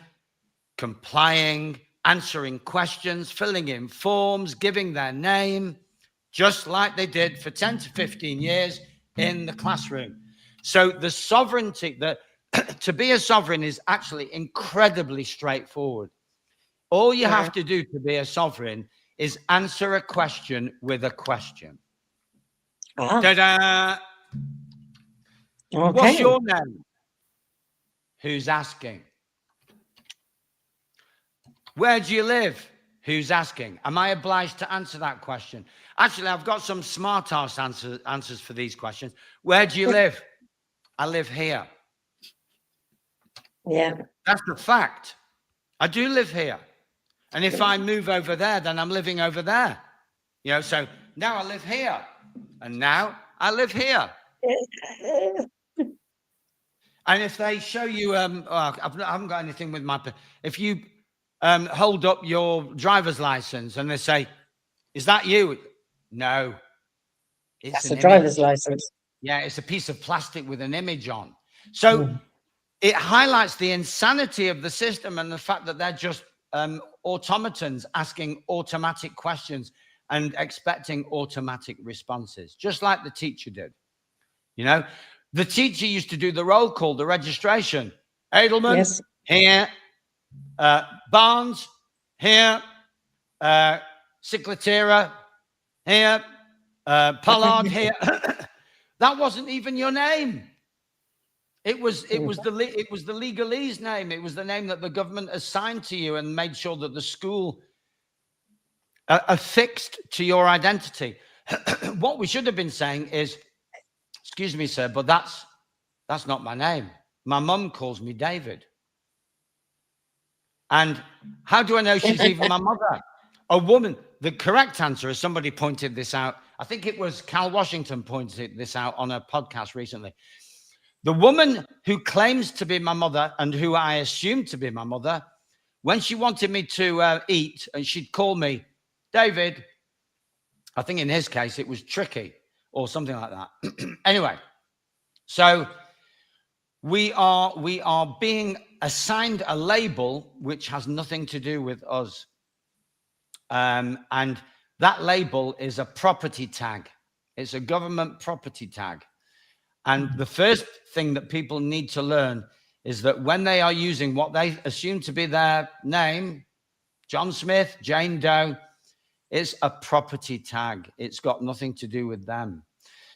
complying, answering questions, filling in forms, giving their name, just like they did for 10 to 15 years in the classroom. So the sovereignty, to be a sovereign is actually incredibly straightforward. All you have to do to be a sovereign is answer a question with a question. Ta-da! Okay. What's your name? Who's asking? Where do you live? Who's asking? Am I obliged to answer that question? Actually, I've got some smart-ass answers for these questions. Where do you live? I live here. Yeah. That's the fact. I do live here. And if I move over there, then I'm living over there. So now I live here. And now I live here. And if they show you, I haven't got anything with my, if you hold up your driver's license and they say, is that you? No. It's a driver's license. Yeah, it's a piece of plastic with an image on. So it highlights the insanity of the system and the fact that they're just automatons asking automatic questions and expecting automatic responses, just like the teacher did. The teacher used to do the roll call, the registration. Edelman, here. Barnes, here. Ciclatera, here. Pollard, here. That wasn't even your name. It was the legalese name. It was the name that the government assigned to you and made sure that the school affixed to your identity. What we should have been saying is, excuse me, sir, but that's not my name. My mum calls me David. And how do I know she's even my mother? A woman. The correct answer is, somebody pointed this out. I think it was Cal Washington pointed this out on a podcast recently. The woman who claims to be my mother and who I assumed to be my mother, when she wanted me to eat, and she'd call me David, I think in his case it was Tricky or something like that. Anyway, so we are being assigned a label which has nothing to do with us. And that label is a property tag. It's a government property tag. And the first thing that people need to learn is that when they are using what they assume to be their name, John Smith, Jane Doe, it's a property tag. It's got nothing to do with them.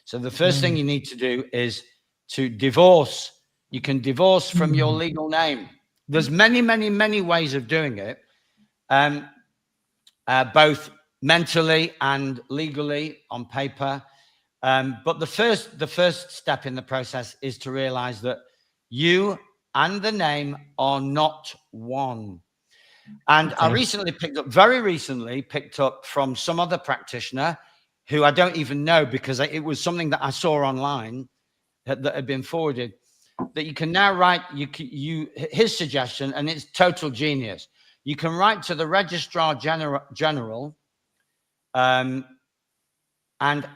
So the first thing you need to do is to divorce. You can divorce from your legal name. There's many, many, many ways of doing it, both mentally and legally on paper. But the first step in the process is to realize that you and the name are not one. And I very recently picked up from some other practitioner who I don't even know, because it was something that I saw online that had been forwarded, that you can now write his suggestion, and it's total genius. You can write to the Registrar General and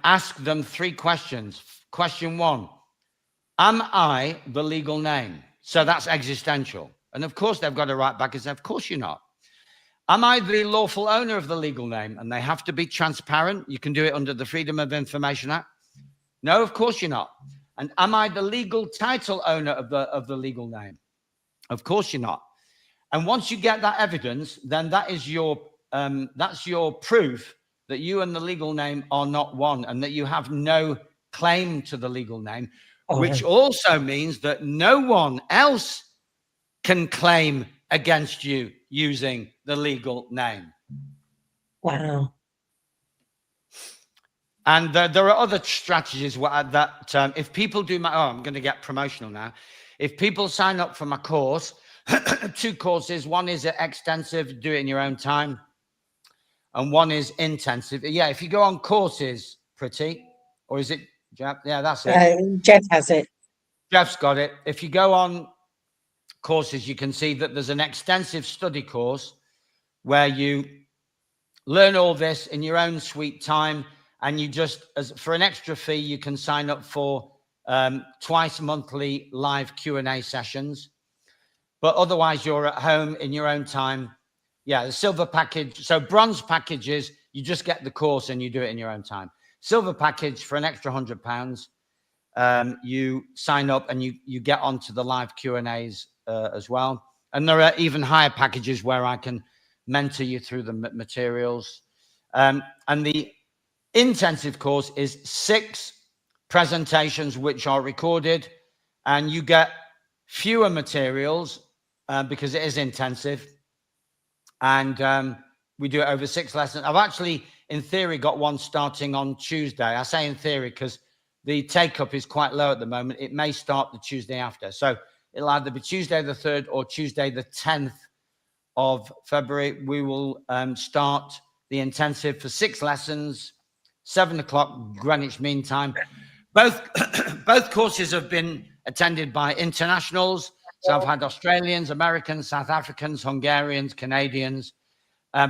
ask them 3 questions. Question 1, am I the legal name? So that's existential. And of course, they've got to write back and say, of course you're not. Am I the lawful owner of the legal name? And they have to be transparent. You can do it under the Freedom of Information Act. No, of course you're not. And am I the legal title owner of the legal name? Of course you're not. And once you get that evidence, then that is that's your proof that you and the legal name are not one, and that you have no claim to the legal name, which also means that no one else can claim against you using the legal name. Wow. And there are other strategies that if people do I'm going to get promotional now. If people sign up for my course, 2 courses, one is extensive, do it in your own time, and one is intensive. Yeah, if you go on courses, Priti, or is it Jeff? Yeah, that's it. Jeff has it. Jeff's got it. If you go on courses, you can see that there's an extensive study course where you learn all this in your own sweet time, and you just, for an extra fee, you can sign up for twice monthly live Q&A sessions. But otherwise, you're at home in your own time. Yeah, the silver package. So bronze packages, you just get the course and you do it in your own time. Silver package, for an extra £100, you sign up and you get onto the live Q&As as well. And there are even higher packages where I can mentor you through the materials. And the intensive course is 6 presentations which are recorded, and you get fewer materials because it is intensive. And we do it over 6 lessons. I've actually, in theory, got one starting on Tuesday. I say in theory because the take-up is quite low at the moment. It may start the Tuesday after. So it'll either be Tuesday the 3rd or Tuesday the 10th of February. We will start the intensive for 6 lessons, 7 o'clock Greenwich Mean Time. Both courses have been attended by internationals. So I've had Australians, Americans, South Africans, Hungarians, Canadians,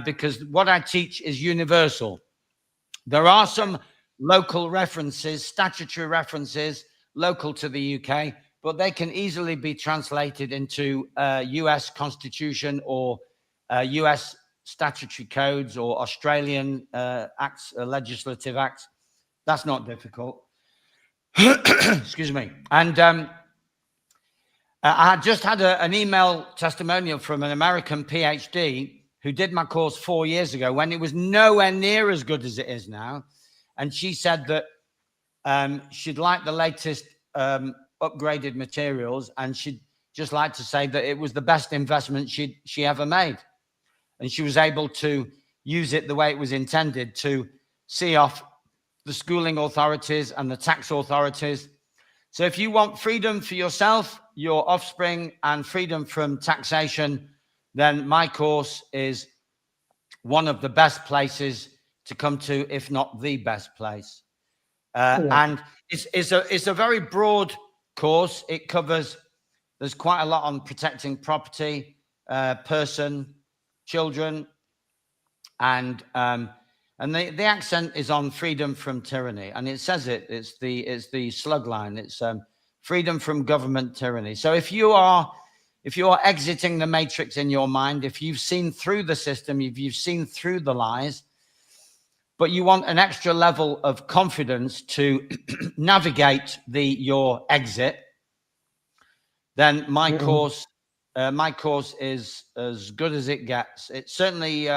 because what I teach is universal. There are some local references, statutory references, local to the UK, but they can easily be translated into US Constitution or US statutory codes or Australian acts, legislative acts. That's not difficult. Excuse me. And I just had an email testimonial from an American PhD who did my course 4 years ago when it was nowhere near as good as it is now. And she said that she'd like the latest upgraded materials, and she'd just like to say that it was the best investment she ever made. And she was able to use it the way it was intended to see off the schooling authorities and the tax authorities. So if you want freedom for yourself, your offspring, and freedom from taxation, then my course is one of the best places to come to, if not the best place. And it's a very broad course. It covers, there's quite a lot on protecting property, person, children, and the accent is on freedom from tyranny, and it says it's the slug line. It's freedom from government tyranny. So if you are exiting the matrix in your mind, if you've seen through the system, if you've seen through the lies, but you want an extra level of confidence to navigate your exit, then my course is as good as it gets. It certainly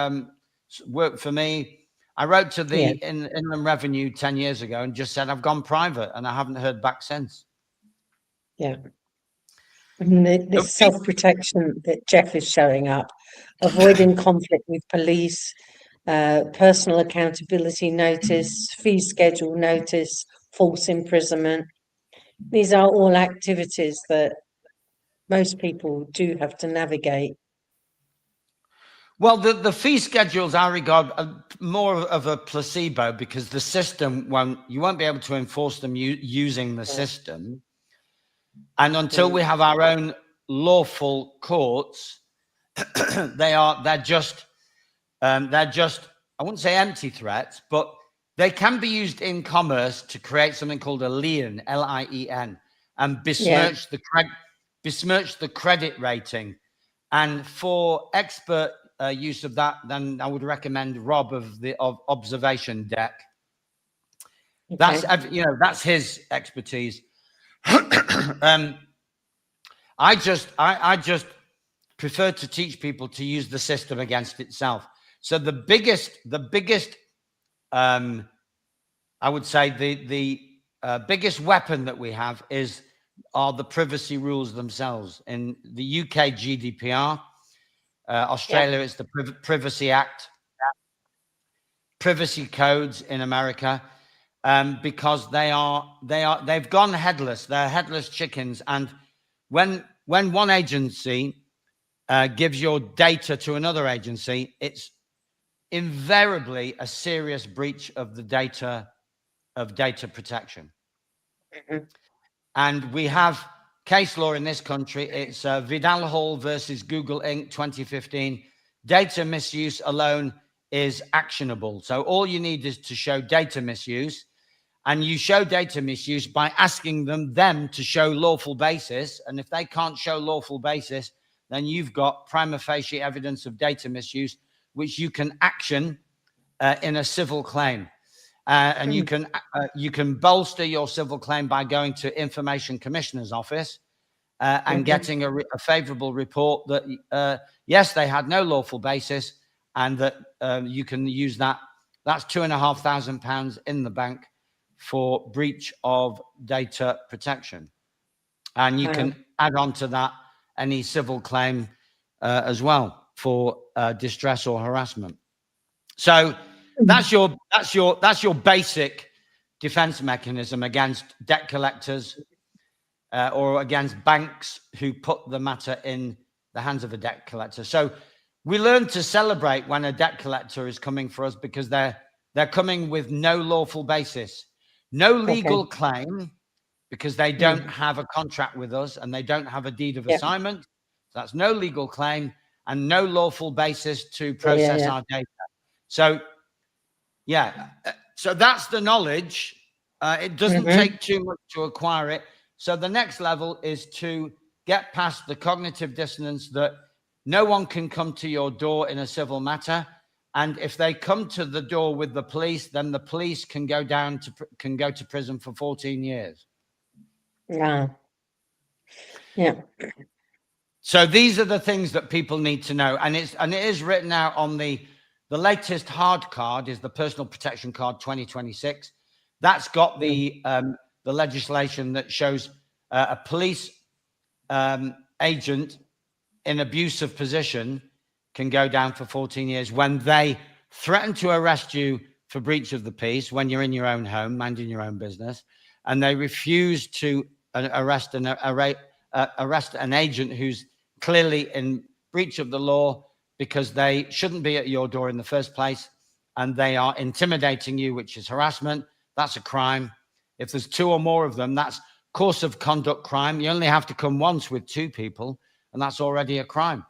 worked for me. I wrote to the Inland Revenue 10 years ago and just said, I've gone private, and I haven't heard back since. Yeah. And the self-protection that Jeff is showing up, avoiding conflict with police, personal accountability notice, fee schedule notice, false imprisonment. These are all activities that most people do have to navigate. Well, the fee schedules I regard more of a placebo, because the system you won't be able to enforce them using the system. And until we have our own lawful courts, they're just I wouldn't say empty threats, but they can be used in commerce to create something called a lien, L-I-E-N, and besmirch the credit rating. And for expert use of that, then I would recommend Rob of Observation Deck. Okay. That's his expertise. I just prefer to teach people to use the system against itself. So the biggest I would say the biggest weapon that we have are the privacy rules themselves. In the UK GDPR, Australia it's the Privacy Act, privacy codes in America, because they've gone headless. They're headless chickens, and when one agency gives your data to another agency, it's invariably a serious breach of the data protection. Mm-hmm. And we have case law in this country. It's Vidal Hall versus Google Inc. 2015. Data misuse alone is actionable. So all you need is to show data misuse, and you show data misuse by asking them to show lawful basis. And if they can't show lawful basis, then you've got prima facie evidence of data misuse, which you can action in a civil claim. And you can bolster your civil claim by going to Information Commissioner's Office and getting a favorable report that, yes, they had no lawful basis, and that you can use that. That's £2,500 in the bank for breach of data protection. And you can add on to that any civil claim as well for distress or harassment. So that's your basic defense mechanism against debt collectors or against banks who put the matter in the hands of a debt collector. So we learn to celebrate when a debt collector is coming for us, because they're coming with no lawful basis, no legal claim, because they don't have a contract with us and they don't have a deed of assignment. So that's no legal claim and no lawful basis to process our data. So, so that's the knowledge. It doesn't take too much to acquire it. So the next level is to get past the cognitive dissonance that no one can come to your door in a civil matter. And if they come to the door with the police, then the police can go to prison for 14 years. Yeah. So these are the things that people need to know. And it is written out on the latest hard card is the Personal Protection Card 2026. That's got the legislation that shows a police agent in abusive position can go down for 14 years when they threaten to arrest you for breach of the peace when you're in your own home, minding your own business, and they refuse to arrest an agent who's clearly in breach of the law because they shouldn't be at your door in the first place, and they are intimidating you, which is harassment. That's a crime. If there's two or more of them, that's course of conduct crime. You only have to come once with two people, and that's already a crime.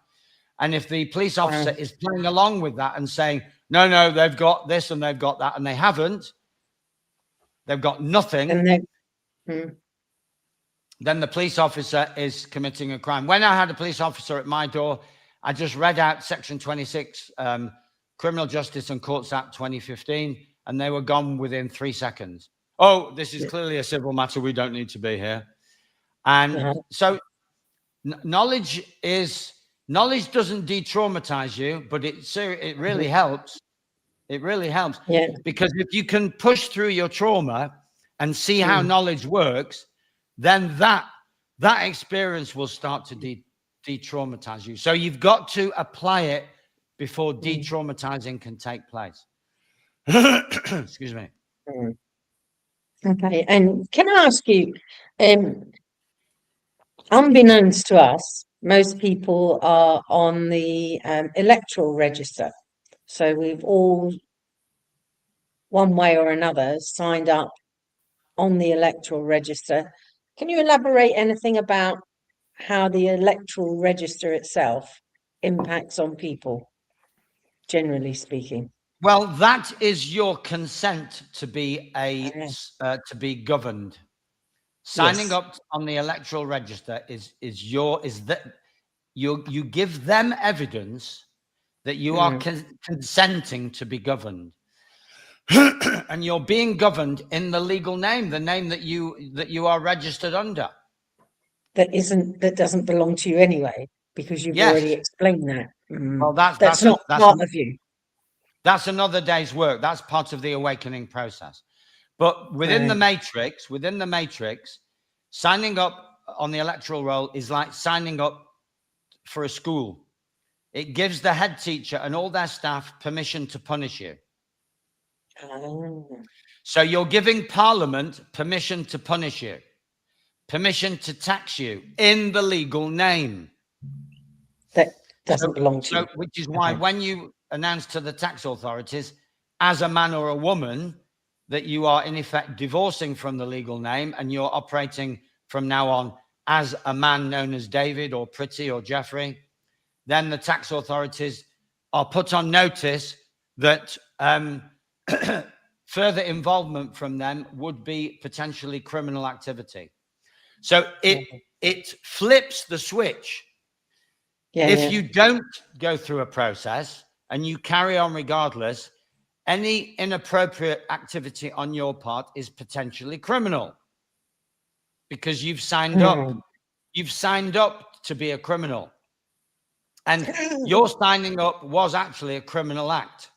And if the police officer is playing along with that and saying, no, they've got this and they've got that, and they haven't, they've got nothing, then the police officer is committing a crime. When I had a police officer at my door, I just read out Section 26, Criminal Justice and Courts Act 2015, and they were gone within 3 seconds. Oh, this is clearly a civil matter. We don't need to be here. And so knowledge doesn't de-traumatize you, but it really helps. It really helps. Yeah. Because if you can push through your trauma and see how knowledge works, then that experience will start to de-traumatize you. So you've got to apply it before de-traumatizing can take place. Excuse me. Okay. And can I ask you, unbeknownst to us, most people are on the electoral register. So we've all, one way or another, signed up on the electoral register. Can you elaborate anything about how the electoral register itself impacts on people, generally speaking? Well, that is your consent to be to be governed. Signing up on the electoral register is that you give them evidence that you are consenting to be governed. And you're being governed in the legal name, the name that you are registered under. That doesn't belong to you anyway, because you've already explained that. Well, that's not part of you. That's another day's work. That's part of the awakening process. But within the matrix, signing up on the electoral roll is like signing up for a school. It gives the head teacher and all their staff permission to punish you. So you're giving Parliament permission to punish you, permission to tax you in the legal name. That doesn't belong to you. Which is why when you announce to the tax authorities, as a man or a woman, that you are in effect divorcing from the legal name and you're operating from now on as a man known as David or Priti or Jeffrey, then the tax authorities are put on notice that further involvement from them would be potentially criminal activity. So it flips the switch. If you don't go through a process and you carry on regardless, any inappropriate activity on your part is potentially criminal, because you've signed up. You've signed up to be a criminal. And your signing up was actually a criminal act.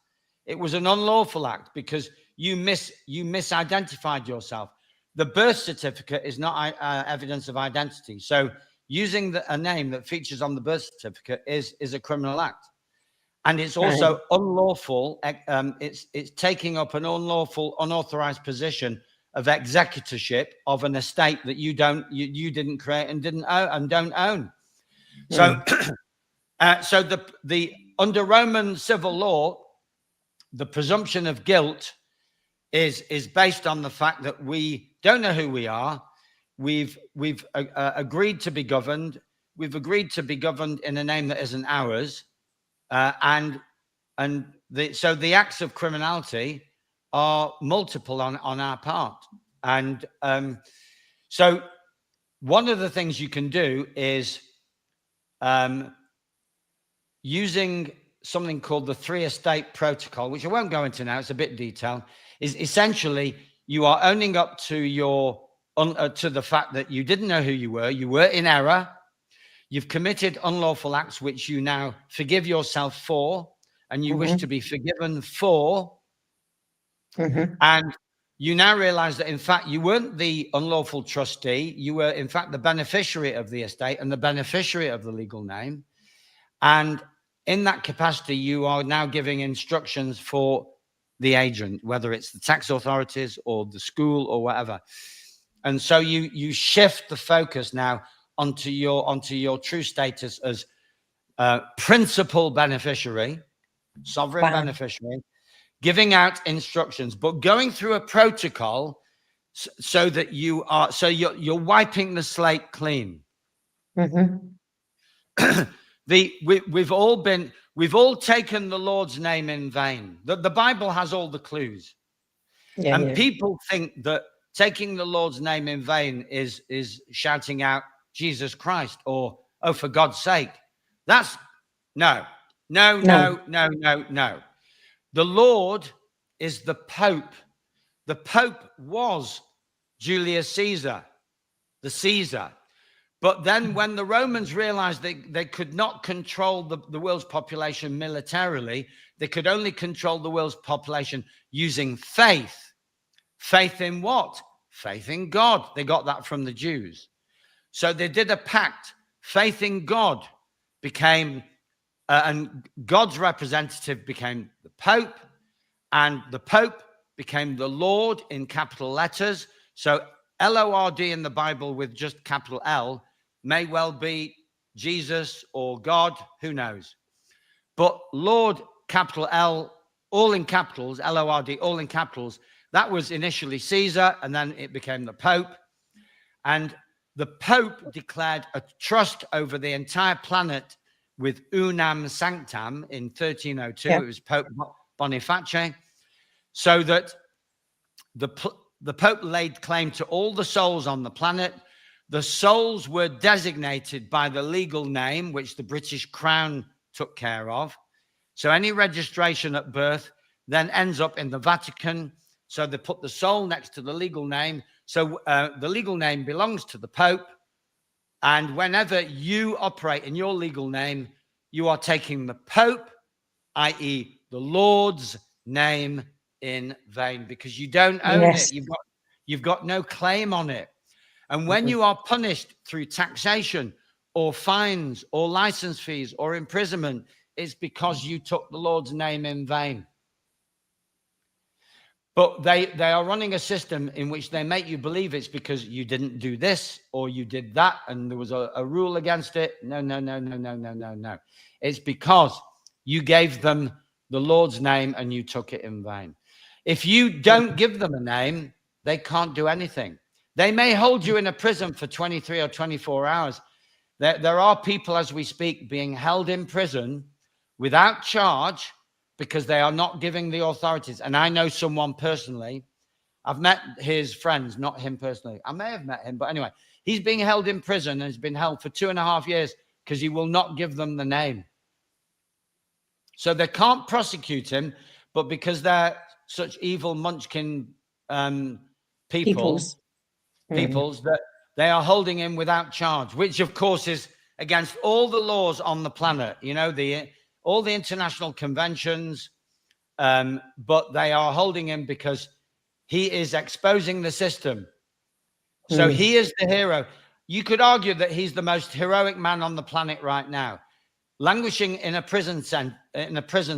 It was an unlawful act because you misidentified yourself. The birth certificate is not evidence of identity. So using a name that features on the birth certificate is a criminal act. And it's also unlawful. It's taking up an unlawful, unauthorized position of executorship of an estate that you didn't create and don't own. So, so the under Roman civil law, the presumption of guilt is based on the fact that we don't know who we are. We've agreed to be governed. We've agreed to be governed in a name that isn't ours. So the acts of criminality are multiple on our part. And so one of the things you can do is using something called the three estate protocol, which I won't go into now, it's a bit detailed, is essentially you are owning up to to the fact that you didn't know who you were in error. You've committed unlawful acts, which you now forgive yourself for, and you wish to be forgiven for. And you now realize that, in fact, you weren't the unlawful trustee. You were, in fact, the beneficiary of the estate and the beneficiary of the legal name. And in that capacity, you are now giving instructions for the agent, whether it's the tax authorities or the school or whatever. And so you shift the focus now onto your true status as principal beneficiary, sovereign beneficiary, giving out instructions, but going through a protocol so that you're wiping the slate clean. We've all taken the Lord's name in vain. The Bible has all the clues, people think that taking the Lord's name in vain is shouting out Jesus Christ or, oh, for God's sake. That's no. The Lord is the Pope. The Pope was Julius Caesar, the Caesar. But then when the Romans realized they could not control the world's population militarily, they could only control the world's population using faith. Faith in what? Faith in God. They got that from the Jews. So they did a pact. Faith in God became, and God's representative became the Pope, and the Pope became the Lord in capital letters. So L-O-R-D in the Bible with just capital L may well be Jesus or God, who knows. But Lord, capital L, all in capitals, L-O-R-D, all in capitals, that was initially Caesar, and then it became the Pope. And the Pope declared a trust over the entire planet with Unam Sanctam in 1302. Yeah. It was Pope Boniface. So that the Pope laid claim to all the souls on the planet. The souls were designated by the legal name, which the British Crown took care of. So any registration at birth then ends up in the Vatican. So they put the soul next to the legal name. So the legal name belongs to the Pope. And whenever you operate in your legal name, you are taking the Pope, i.e. the Lord's name, in vain, because you don't own it. You've got no claim on it. And when you are punished through taxation or fines or license fees or imprisonment, it's because you took the Lord's name in vain. But they are running a system in which they make you believe it's because you didn't do this or you did that and there was a rule against it. No. It's because you gave them the Lord's name and you took it in vain. If you don't give them a name, they can't do anything. They may hold you in a prison for 23 or 24 hours. There are people as we speak being held in prison without charge because they are not giving the authorities. And I know someone personally. I've met his friends, not him personally. I may have met him, but anyway, he's being held in prison and has been held for 2.5 years because he will not give them the name. So they can't prosecute him, but because they're such evil munchkin peoples that they are holding him without charge, which of course is against all the laws on the planet, you know, all the international conventions, but they are holding him because he is exposing the system. So he is the hero. You could argue that he's the most heroic man on the planet right now, languishing in a prison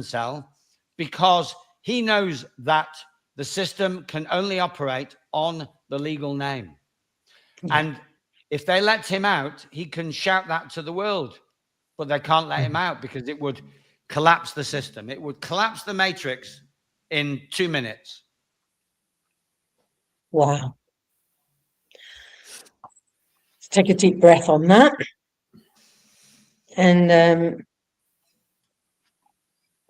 cell, because he knows that the system can only operate on the legal name. And if they let him out, he can shout that to the world, but they can't let him out because it would collapse the system. It would collapse the matrix in 2 minutes. Wow. Let's take a deep breath on that. And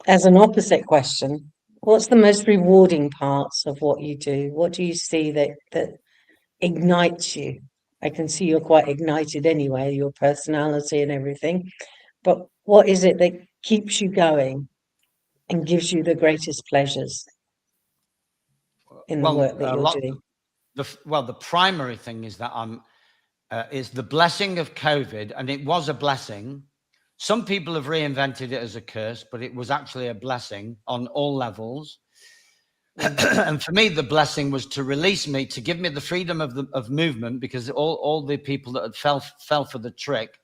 as an opposite question, what's the most rewarding parts of what you do? What do you see that ignites you? I can see you're quite ignited anyway, your personality and everything. But what is it that keeps you going and gives you the greatest pleasures in the work that you're doing? The primary thing is that is the blessing of COVID, and it was a blessing. Some people have reinvented it as a curse, but it was actually a blessing on all levels. And for me, the blessing was to release me, to give me the freedom of movement, because all the people that had fell for the trick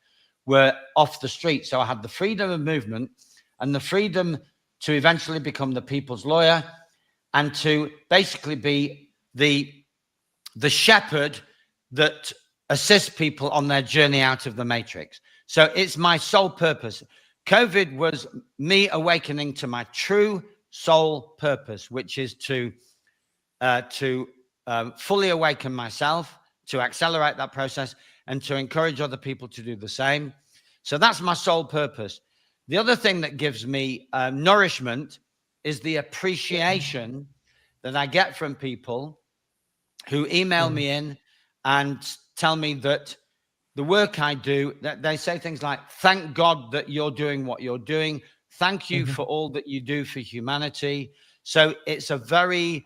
were off the street. So I had the freedom of movement and the freedom to eventually become the people's lawyer and to basically be the shepherd that assists people on their journey out of the matrix. So it's my sole purpose. COVID was me awakening to my true soul purpose, which is to fully awaken myself, to accelerate that process, and to encourage other people to do the same. So that's my sole purpose. The other thing that gives me nourishment is the appreciation that I get from people who email me in and tell me that the work I do, that they say things like, thank God that you're doing what you're doing. Thank you for all that you do for humanity. So it's a very,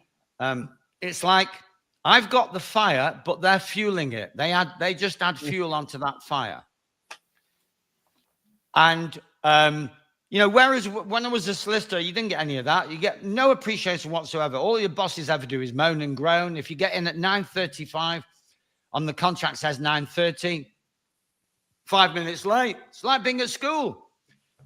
it's like I've got the fire, but they're fueling it. They just add fuel onto that fire. And, whereas when I was a solicitor, you didn't get any of that. You get no appreciation whatsoever. All your bosses ever do is moan and groan. If you get in at 9:35 on the contract says 9:30, 5 minutes late. It's like being at school.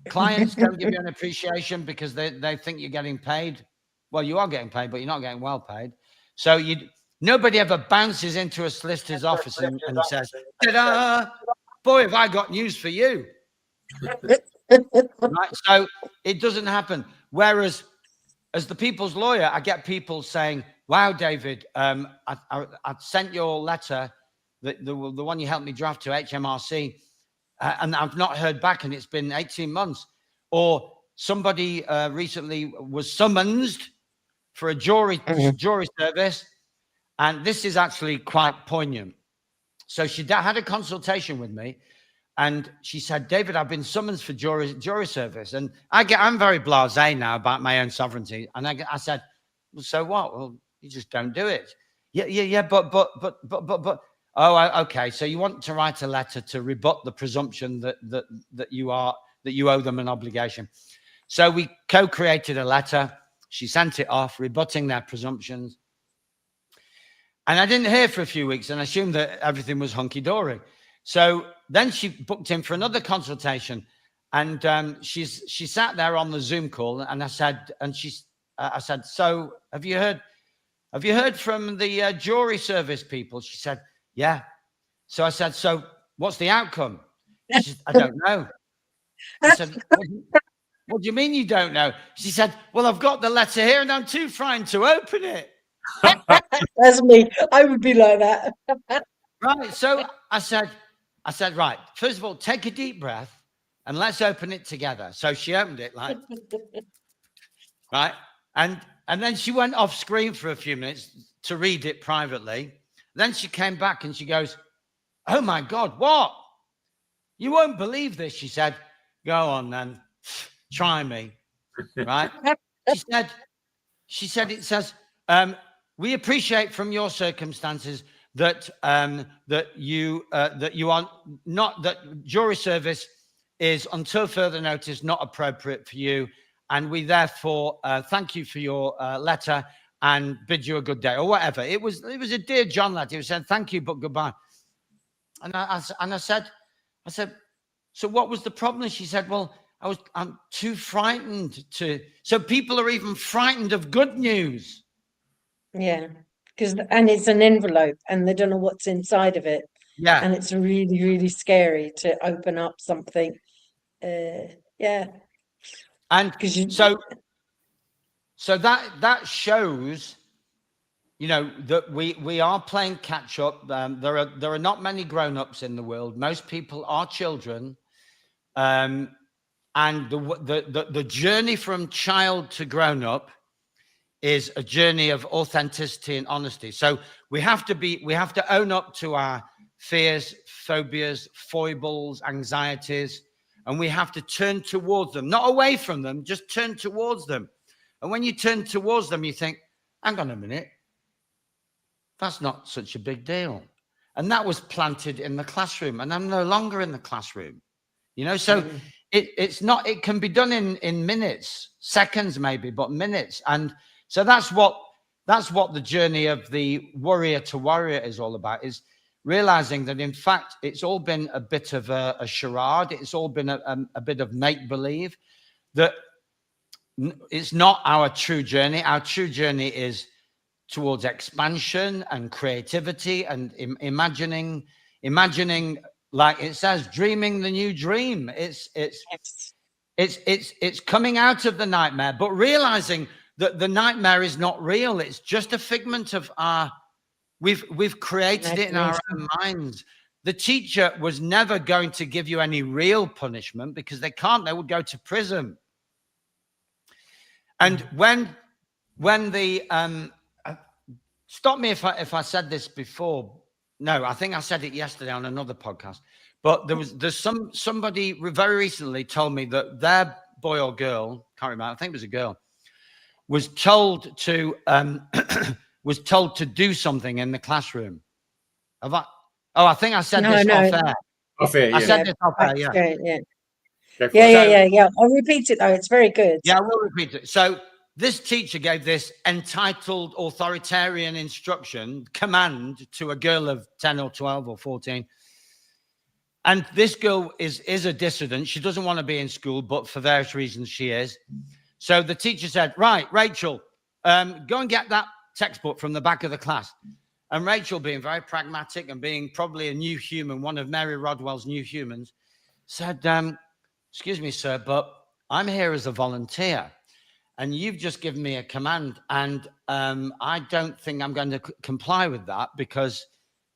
Clients don't give you an appreciation because they think you're getting paid. Well, you are getting paid, but you're not getting well paid. So nobody ever bounces into a solicitor's office and says, ta-da, boy, have I got news for you. Right? So it doesn't happen. Whereas as the people's lawyer, I get people saying, wow, David, I sent your letter, the one you helped me draft to HMRC, and I've not heard back, and it's been 18 months. Or somebody recently was summoned for a jury service, and this is actually quite poignant. So she had a consultation with me, and she said, David, I've been summoned for jury service. And I'm very blasé now about my own sovereignty. And I said, well, so what? Well, you just don't do it. Yeah, but. Oh, okay. So you want to write a letter to rebut the presumption that you owe them an obligation. So we co-created a letter. She sent it off, rebutting their presumptions. And I didn't hear for a few weeks, and I assumed that everything was hunky-dory. So then she booked in for another consultation, and she sat there on the Zoom call, and I said, so have you heard from the jury service people? She said, yeah. So I said, so what's the outcome? She said, I don't know. I said, what do you mean you don't know? She said, well, I've got the letter here and I'm too frightened to open it. That's me. I would be like that. Right. So I said, right, first of all, take a deep breath and let's open it together. So she opened it right. And then she went off screen for a few minutes to read it privately. Then she came back and she goes, oh my God, what? You won't believe this. She said, go on then, try me, right? She said, it says, we appreciate from your circumstances that you are not, that jury service is until further notice not appropriate for you. And we therefore thank you for your letter and bid you a good day, or whatever. It was a dear John letter. He said, thank you, but goodbye. And I said, so what was the problem? She said, well, I'm too frightened to. So people are even frightened of good news. Yeah, and it's an envelope, and they don't know what's inside of it. Yeah, and it's really, really scary to open up something. Yeah, and because you. So that shows, that we are playing catch up. There are not many grown-ups in the world. Most people are children, and the journey from child to grown-up is a journey of authenticity and honesty. So we have to own up to our fears, phobias, foibles, anxieties, and we have to turn towards them, not away from them, just turn towards them. And when you turn towards them, you think, hang on a minute, that's not such a big deal. And that was planted in the classroom, and I'm no longer in the classroom. So it can be done in minutes, seconds maybe, but minutes. And so that's what the journey of the warrior to warrior is all about, is realizing that in fact it's all been a bit of a charade. It's all been a bit of make-believe, that it's not our true journey. Our true journey is towards expansion and creativity and imagining, like it says, dreaming the new dream. It's coming out of the nightmare, but realizing that the nightmare is not real. It's just a figment of we've created it in our own minds. The teacher was never going to give you any real punishment because they would go to prison. And when the stop me if I said this before. No, I think I said it yesterday on another podcast. But there's somebody very recently told me that their boy or girl, can't remember, I think it was a girl, was told to was told to do something in the classroom. Have I? Oh, I think I said this off air. Off air, yeah. I said this off air, yeah. Yeah. I'll repeat it though. It's very good. Yeah, I will repeat it. So this teacher gave this entitled authoritarian instruction, command to a girl of 10 or 12 or 14. And this girl is a dissident. She doesn't want to be in school, but for various reasons she is. So the teacher said, right, Rachel, go and get that textbook from the back of the class. And Rachel, being very pragmatic and being probably a new human, one of Mary Rodwell's new humans, said, excuse me, sir, but I'm here as a volunteer. And you've just given me a command. And I don't think I'm going to comply with that because,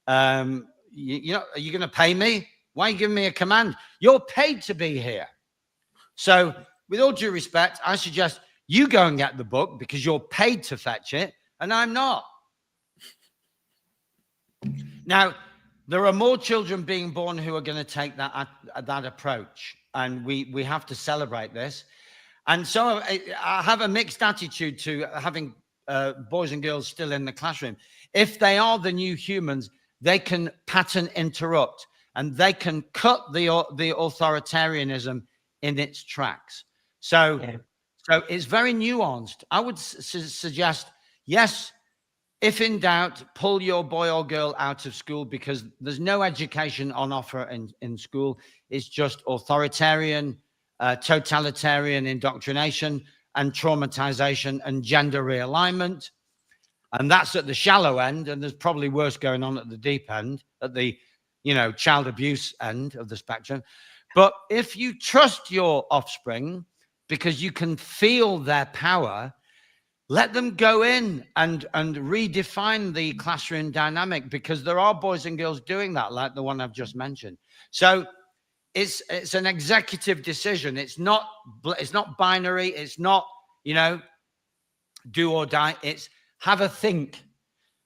you know, are you going to pay me? Why are you giving me a command? You're paid to be here. So with all due respect, I suggest you go and get the book because you're paid to fetch it and I'm not. Now, there are more children being born who are going to take that approach. And we have to celebrate this. And so I have a mixed attitude to having boys and girls still in the classroom. If they are the new humans, they can pattern interrupt and they can cut the authoritarianism in its tracks. So it's very nuanced. I would suggest, yes, if in doubt, pull your boy or girl out of school because there's no education on offer in school. It's just authoritarian, totalitarian indoctrination and traumatization and gender realignment. And that's at the shallow end. And there's probably worse going on at the deep end, at the, child abuse end of the spectrum. But if you trust your offspring because you can feel their power, let them go in and redefine the classroom dynamic because there are boys and girls doing that, like the one I've just mentioned. So it's an executive decision. It's not binary. It's not, do or die. It's have a think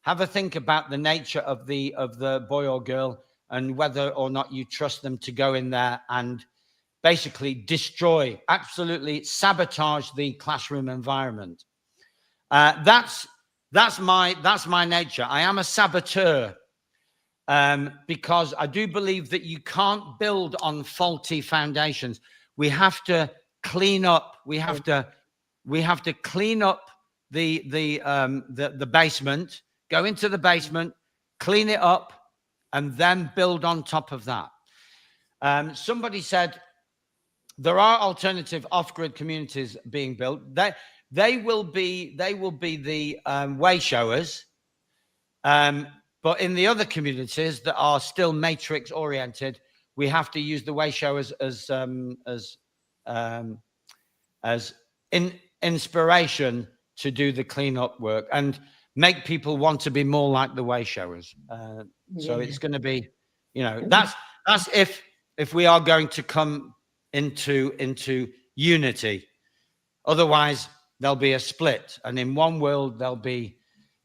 about the nature of the boy or girl and whether or not you trust them to go in there and basically destroy, absolutely sabotage the classroom environment. That's my nature. I am a saboteur because I do believe that you can't build on faulty foundations. We have to clean up. We have to clean up the basement. Go into the basement, clean it up, and then build on top of that. Somebody said there are alternative off-grid communities being built. They will be the way showers, but in the other communities that are still matrix oriented, we have to use the way showers as inspiration to do the cleanup work and make people want to be more like the way showers. So it's going to be, that's if we are going to come into unity. Otherwise, there'll be a split, and in one world there'll be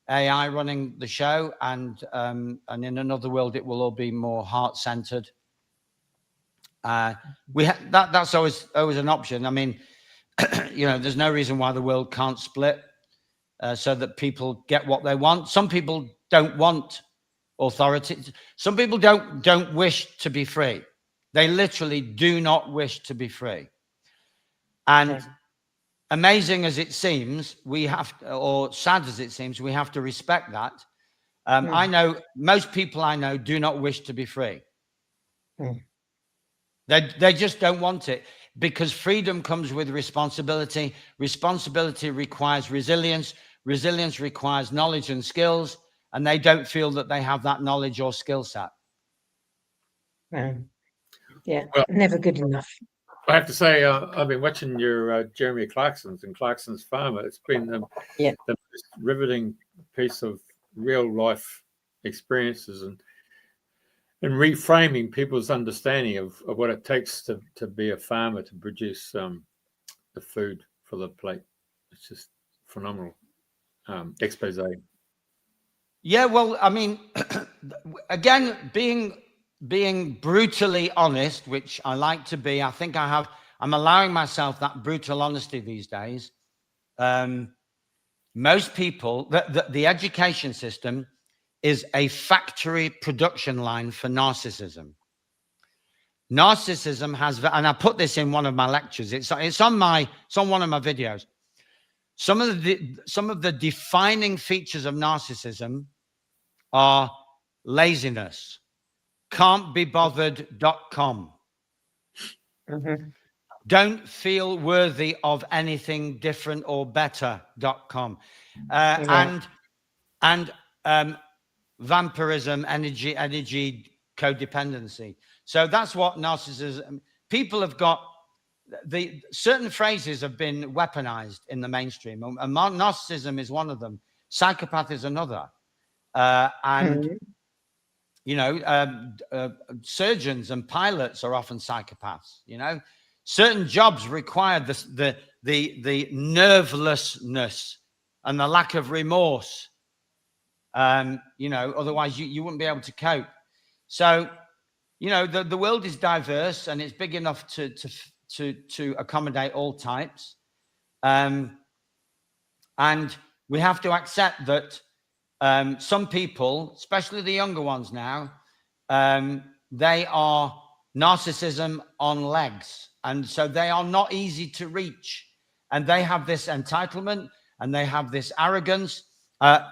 AI running the show, and in another world it will all be more heart-centered. That's always an option. I mean, there's no reason why the world can't split so that people get what they want. Some people don't want authority. Some people don't wish to be free. They literally do not wish to be free. And amazing as it seems, or sad as it seems, we have to respect that. I know most people I know do not wish to be free. They just don't want it because freedom comes with responsibility. Responsibility requires resilience. Resilience requires knowledge and skills, and they don't feel that they have that knowledge or skill set. Well, never good enough. I have to say, I've been watching your Jeremy Clarkson's and Clarkson's Farmer. It's been the most riveting piece of real life experiences and reframing people's understanding of what it takes to be a farmer, to produce the food for the plate. It's just phenomenal expose. Yeah, well, I mean, again, being brutally honest, which I like to be, I think I'm allowing myself that brutal honesty these days. most people, the education system is a factory production line for narcissism. Narcissism has, and I put this in one of my lectures. It's on one of my videos. Some of the defining features of narcissism are laziness, can'tbebothered.com, don't feel worthy of anything different or better.com, and vampirism, energy codependency. So that's what narcissism. People have got certain phrases have been weaponized in the mainstream, and narcissism is one of them. Psychopath is another, and you know, surgeons and pilots are often psychopaths. You know, certain jobs require the nervelessness and the lack of remorse. You know, otherwise you wouldn't be able to cope. So, you know, the world is diverse and it's big enough to accommodate all types. And we have to accept that some people, especially the younger ones now, they are narcissism on legs. And so they are not easy to reach. And they have this entitlement and they have this arrogance. A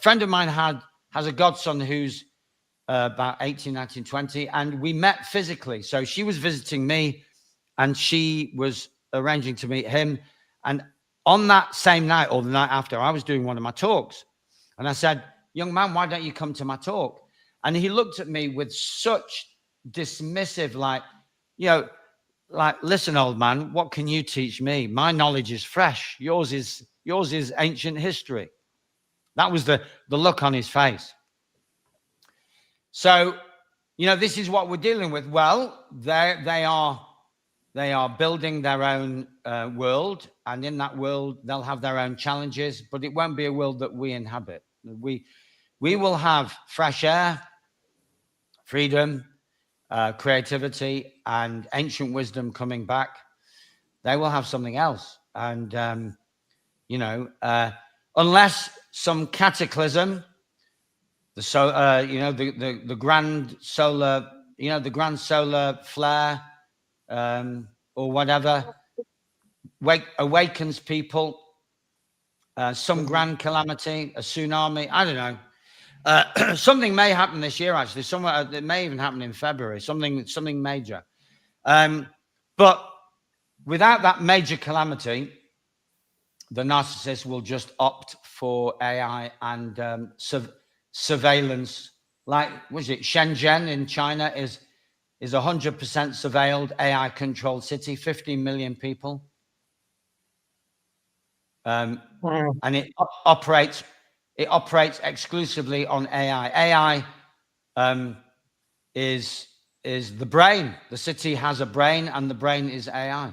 friend of mine has a godson who's about 18, 19, 20, and we met physically. So she was visiting me and she was arranging to meet him. And on that same night or the night after, I was doing one of my talks. And I said, young man, why don't you come to my talk? And he looked at me with such dismissive, like, you know, like, listen, old man, what can you teach me? My knowledge is fresh. Yours is ancient history. That was the look on his face. So, you know, this is what we're dealing with. Well, they are building their own world, and in that world, they'll have their own challenges, but it won't be a world that we inhabit. We will have fresh air, freedom, creativity, and ancient wisdom coming back. They will have something else. And, you know, unless some cataclysm, the grand solar, you know, the grand solar flare, or whatever, awakens people, some grand calamity, a tsunami, I don't know. Something may happen this year, actually. Somewhere it may even happen in February. Something major. But without that major calamity, the narcissist will just opt for AI and surveillance. Like, was it Shenzhen in China is 100% surveilled, AI-controlled city, 15 million people. Wow. And it operates exclusively on AI. AI is the brain. The city has a brain, and the brain is AI.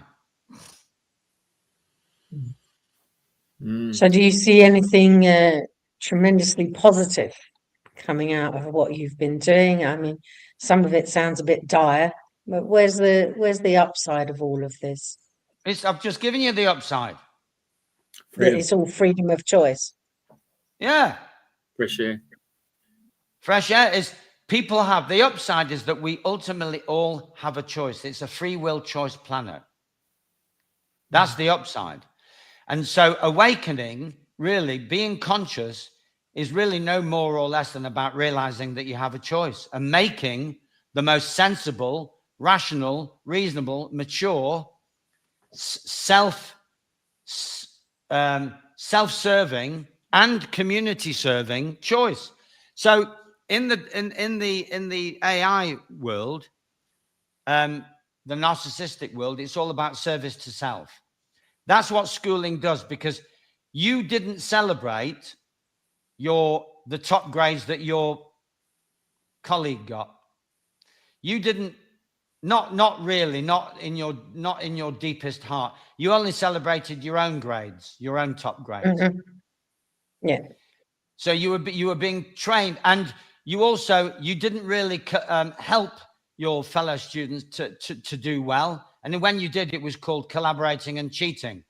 So do you see anything tremendously positive coming out of what you've been doing? I mean, some of it sounds a bit dire, but where's the upside of all of this? I've just given you the upside. That it's all freedom of choice. Yeah. Fresh air. Fresh air is, people have, the upside is that we ultimately all have a choice. It's a free will choice planet. That's the upside. And so awakening, really being conscious, is really no more or less than about realizing that you have a choice and making the most sensible, rational, reasonable, mature, self-serving and community serving choice. So in the AI world, the narcissistic world, it's all about service to self. That's what schooling does, because you didn't celebrate the top grades that your colleague got. You didn't, not really, not in your deepest heart. You only celebrated your own grades, your own top grades. Mm-hmm. Yeah. So you were being trained, and you didn't really help your fellow students to do well. And when you did, it was called collaborating and cheating.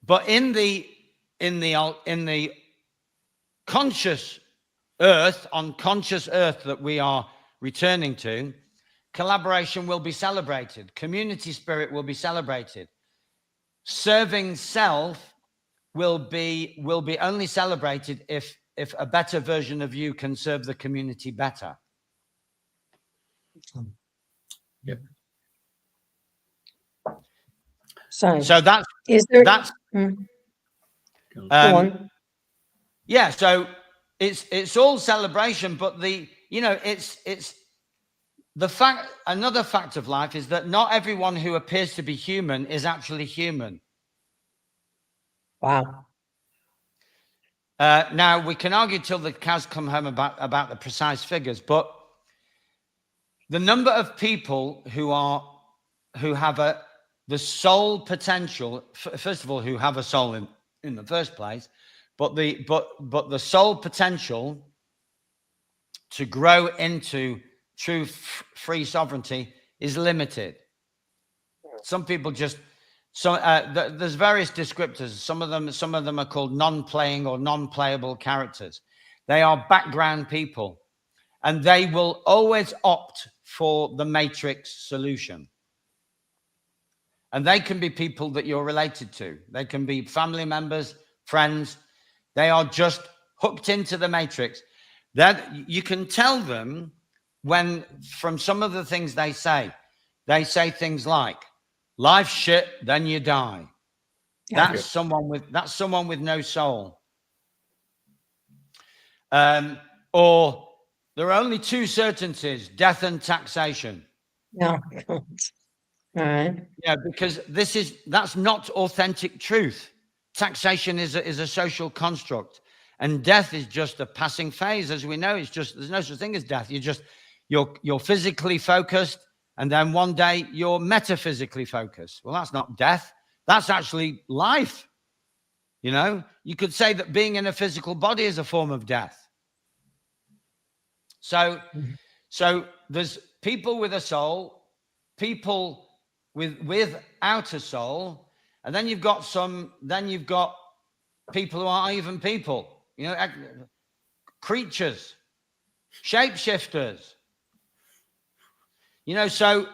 But in the conscious earth, on conscious earth that we are returning to, collaboration will be celebrated. Community spirit will be celebrated. Serving self will be only celebrated if a better version of you can serve the community better. Yep. So that's go on. Yeah, so it's all celebration, but it's the fact. Another fact of life is that not everyone who appears to be human is actually human. Wow. Now we can argue till the cows come home about the precise figures, but the number of people who have the soul potential, first of all, who have a soul in the first place, but the soul potential to grow into true free sovereignty is limited. Some people just there's various descriptors. Some of them are called non-playing or non-playable characters. They are background people, and they will always opt for the matrix solution. And they can be people that you're related to. They can be family members, friends. They are just hooked into the matrix. That you can tell them when, from some of the things they say things like, life's shit, then you die. Yeah. That's someone with no soul. Or there are only two certainties, death and taxation. No. All right. Yeah, because that's not authentic truth. Taxation is a social construct, and death is just a passing phase. As we know, there's no such thing as death. You're physically focused, and then one day you're metaphysically focused. Well, that's not death. That's actually life. You could say that being in a physical body is a form of death. So there's people with a soul, people without a soul, and then you've got people who aren't even people, creatures, shapeshifters. So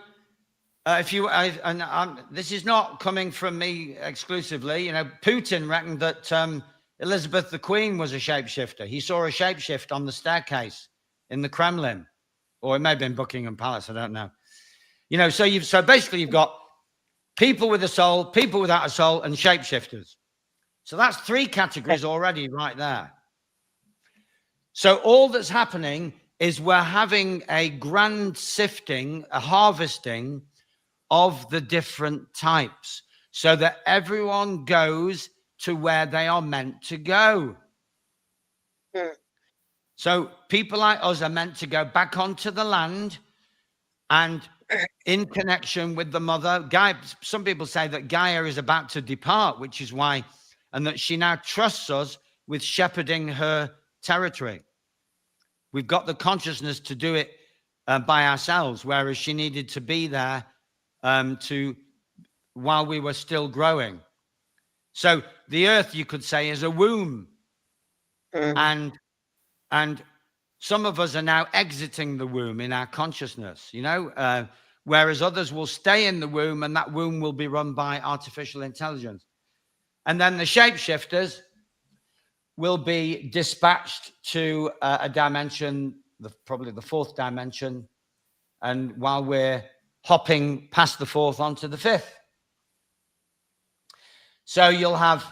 this is not coming from me exclusively. Putin reckoned that Elizabeth the Queen was a shapeshifter. He saw a shapeshift on the staircase in the Kremlin, or it may have been Buckingham Palace. I don't know. So basically you've got people with a soul, people without a soul, and shapeshifters. So that's three categories already right there. So all that's happening is we're having a grand sifting, a harvesting of the different types, so that everyone goes to where they are meant to go. So people like us are meant to go back onto the land and in connection with the mother. Some people say that Gaia is about to depart, which is why, and that she now trusts us with shepherding her territory. We've got the consciousness to do it by ourselves, whereas she needed to be there while we were still growing. So the earth, you could say, is a womb. And some of us are now exiting the womb in our consciousness, whereas others will stay in the womb, and that womb will be run by artificial intelligence. And then the shapeshifters will be dispatched to a dimension, probably the fourth dimension, and while we're hopping past the fourth onto the fifth. So you'll have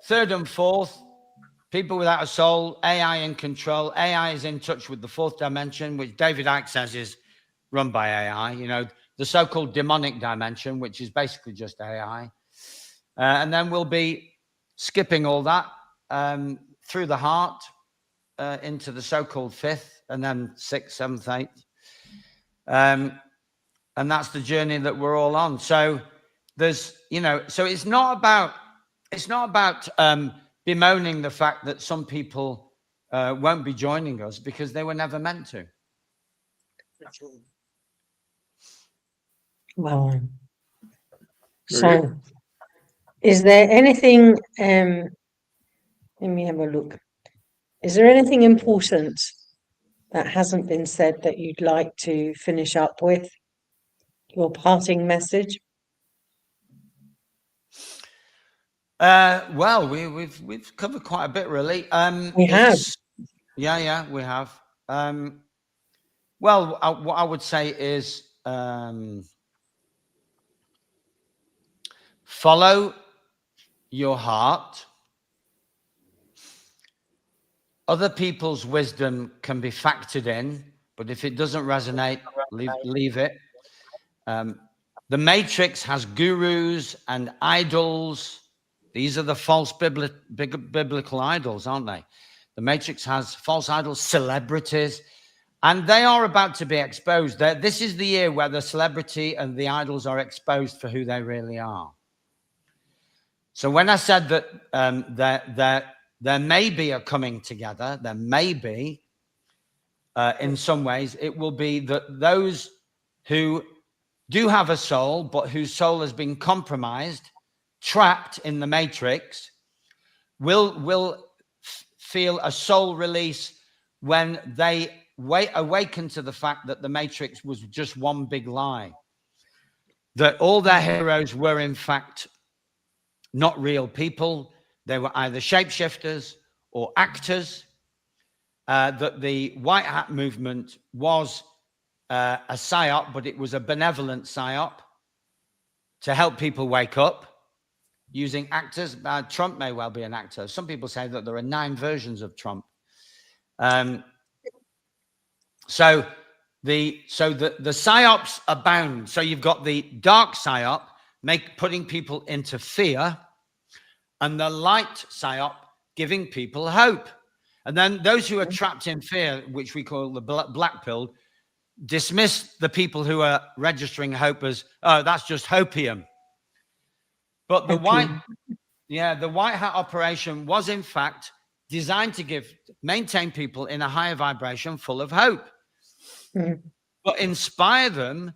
third and fourth, people without a soul, AI in control. AI is in touch with the fourth dimension, which David Icke says is run by AI, the so-called demonic dimension, which is basically just AI. And then we'll be skipping all that through the heart into the so-called fifth, and then sixth, seventh, eighth. And that's the journey that we're all on. So there's, so it's not about bemoaning the fact that some people won't be joining us, because they were never meant to. Wow. So Is there anything, let me have a look. Is there anything important that hasn't been said that you'd like to finish up with? Your parting message? Well, we've covered quite a bit, really. We have. Yeah, we have. Well, what I would say is follow your heart. Other people's wisdom can be factored in, but if it doesn't resonate, leave it. The Matrix has gurus and idols. These are the false biblical idols, aren't they? The Matrix has false idols, celebrities, and they are about to be exposed. This is the year where the celebrity and the idols are exposed for who they really are. So when I said that there may be a coming together, there may be, in some ways, it will be that those who do have a soul, but whose soul has been compromised, trapped in the Matrix, will feel a soul release when they awaken to the fact that the Matrix was just one big lie, that all their heroes were in fact not real people. They were either shapeshifters or actors, that the white hat movement was a psyop, but it was a benevolent psyop to help people wake up using actors. Trump may well be an actor. Some people say that there are 9 versions of Trump. So the psyops abound. So you've got the dark psyop, putting people into fear, and the light psyop giving people hope. And then those who are trapped in fear, which we call the black pill, dismiss the people who are registering hope as, oh, that's just hopium. But the white hat operation was in fact designed to maintain people in a higher vibration full of hope, but inspire them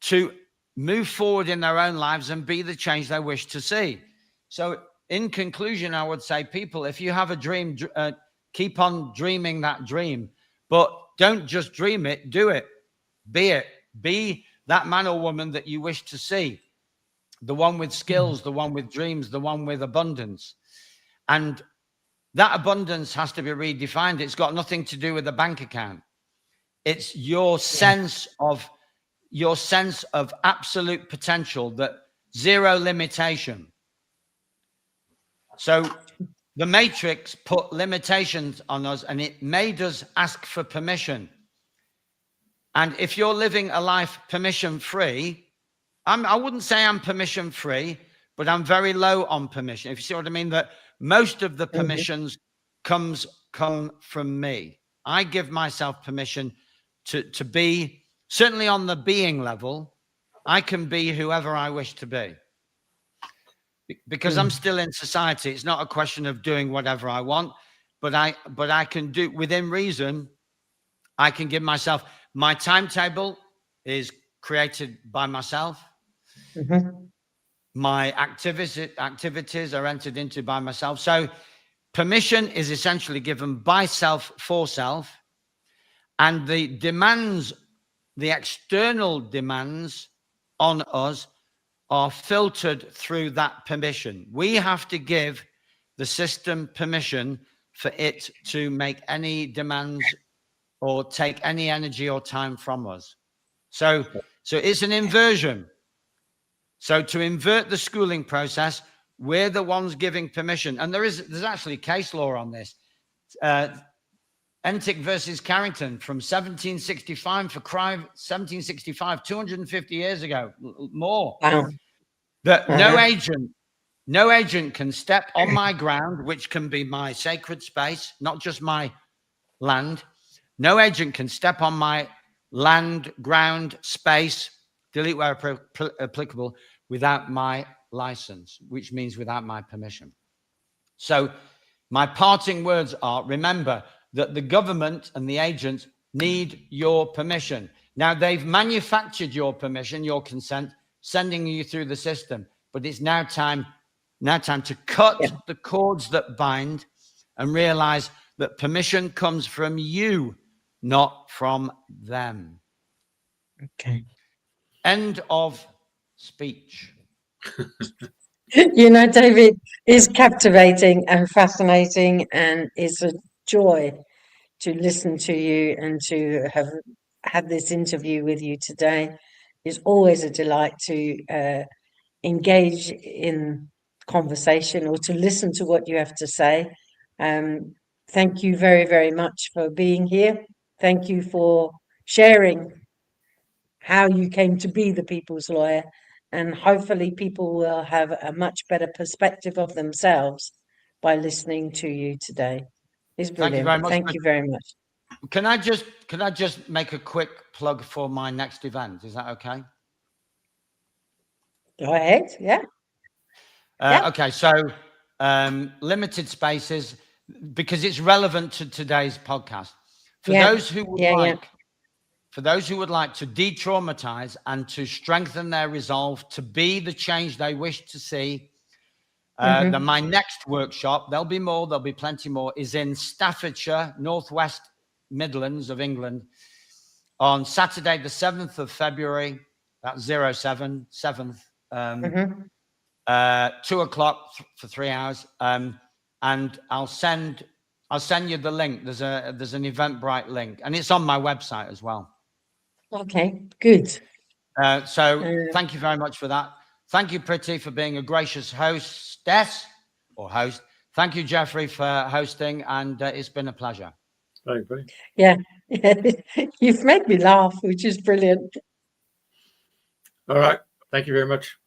to move forward in their own lives and be the change they wish to see. So in conclusion, I would say, people, if you have a dream, keep on dreaming that dream, but don't just dream it, do it. Be it. Be that man or woman that you wish to see. The one with skills, the one with dreams, the one with abundance. And that abundance has to be redefined. It's got nothing to do with a bank account. It's your sense of absolute potential, that zero limitation. So the Matrix put limitations on us, and it made us ask for permission. And if you're living a life permission-free, I wouldn't say I'm permission-free, but I'm very low on permission. If you see what I mean, that most of the permissions come from me. I give myself permission to be, certainly on the being level, I can be whoever I wish to be. Because I'm still in society. It's not a question of doing whatever I want, but I can do, within reason, I can give myself, my timetable is created by myself. My activities are entered into by myself. So permission is essentially given by self for self, and the demands, the external demands on us are filtered through that permission. We have to give the system permission for it to make any demands or take any energy or time from us. So it's an inversion. So to invert the schooling process, we're the ones giving permission. And there's actually case law on this. Entick versus Carrington from 1765 for crime, 1765, 250 years ago, more. Wow. That no agent can step on my ground, which can be my sacred space, not just my land. No agent can step on my land, ground, space, delete where applicable, without my license, which means without my permission. So my parting words are, remember that the government and the agents need your permission. Now, they've manufactured your permission, your consent, sending you through the system, but it's now time Now time to cut the cords that bind and realize that permission comes from you, not from them. Okay. End of speech. You know, David, is captivating and fascinating, and it's a joy to listen to you and to have had this interview with you today. It's always a delight to engage in conversation or to listen to what you have to say. Thank you very, very much for being here. Thank you for sharing how you came to be the people's lawyer, and hopefully people will have a much better perspective of themselves by listening to you today. It's brilliant. Thank you very much. Thank you very much. Can I just make a quick plug for my next event? Is that okay? Go ahead. Yeah. Okay, so limited spaces, because it's relevant to today's podcast. For those who would for those who would like to de-traumatize and to strengthen their resolve to be the change they wish to see, then my next workshop, there'll be plenty more, is in Staffordshire, Northwest Midlands of England, on Saturday, the 7th of February, that's 7th, 2 o'clock for 3 hours. And I'll send you the link. There's an Eventbrite link, and it's on my website as well. Okay, good. So thank you very much for that. Thank you, Priti, for being a gracious hostess or host. Thank you, Jeffrey, for hosting, and it's been a pleasure. Thanks, buddy. Yeah, you've made me laugh, which is brilliant. All right. Thank you very much.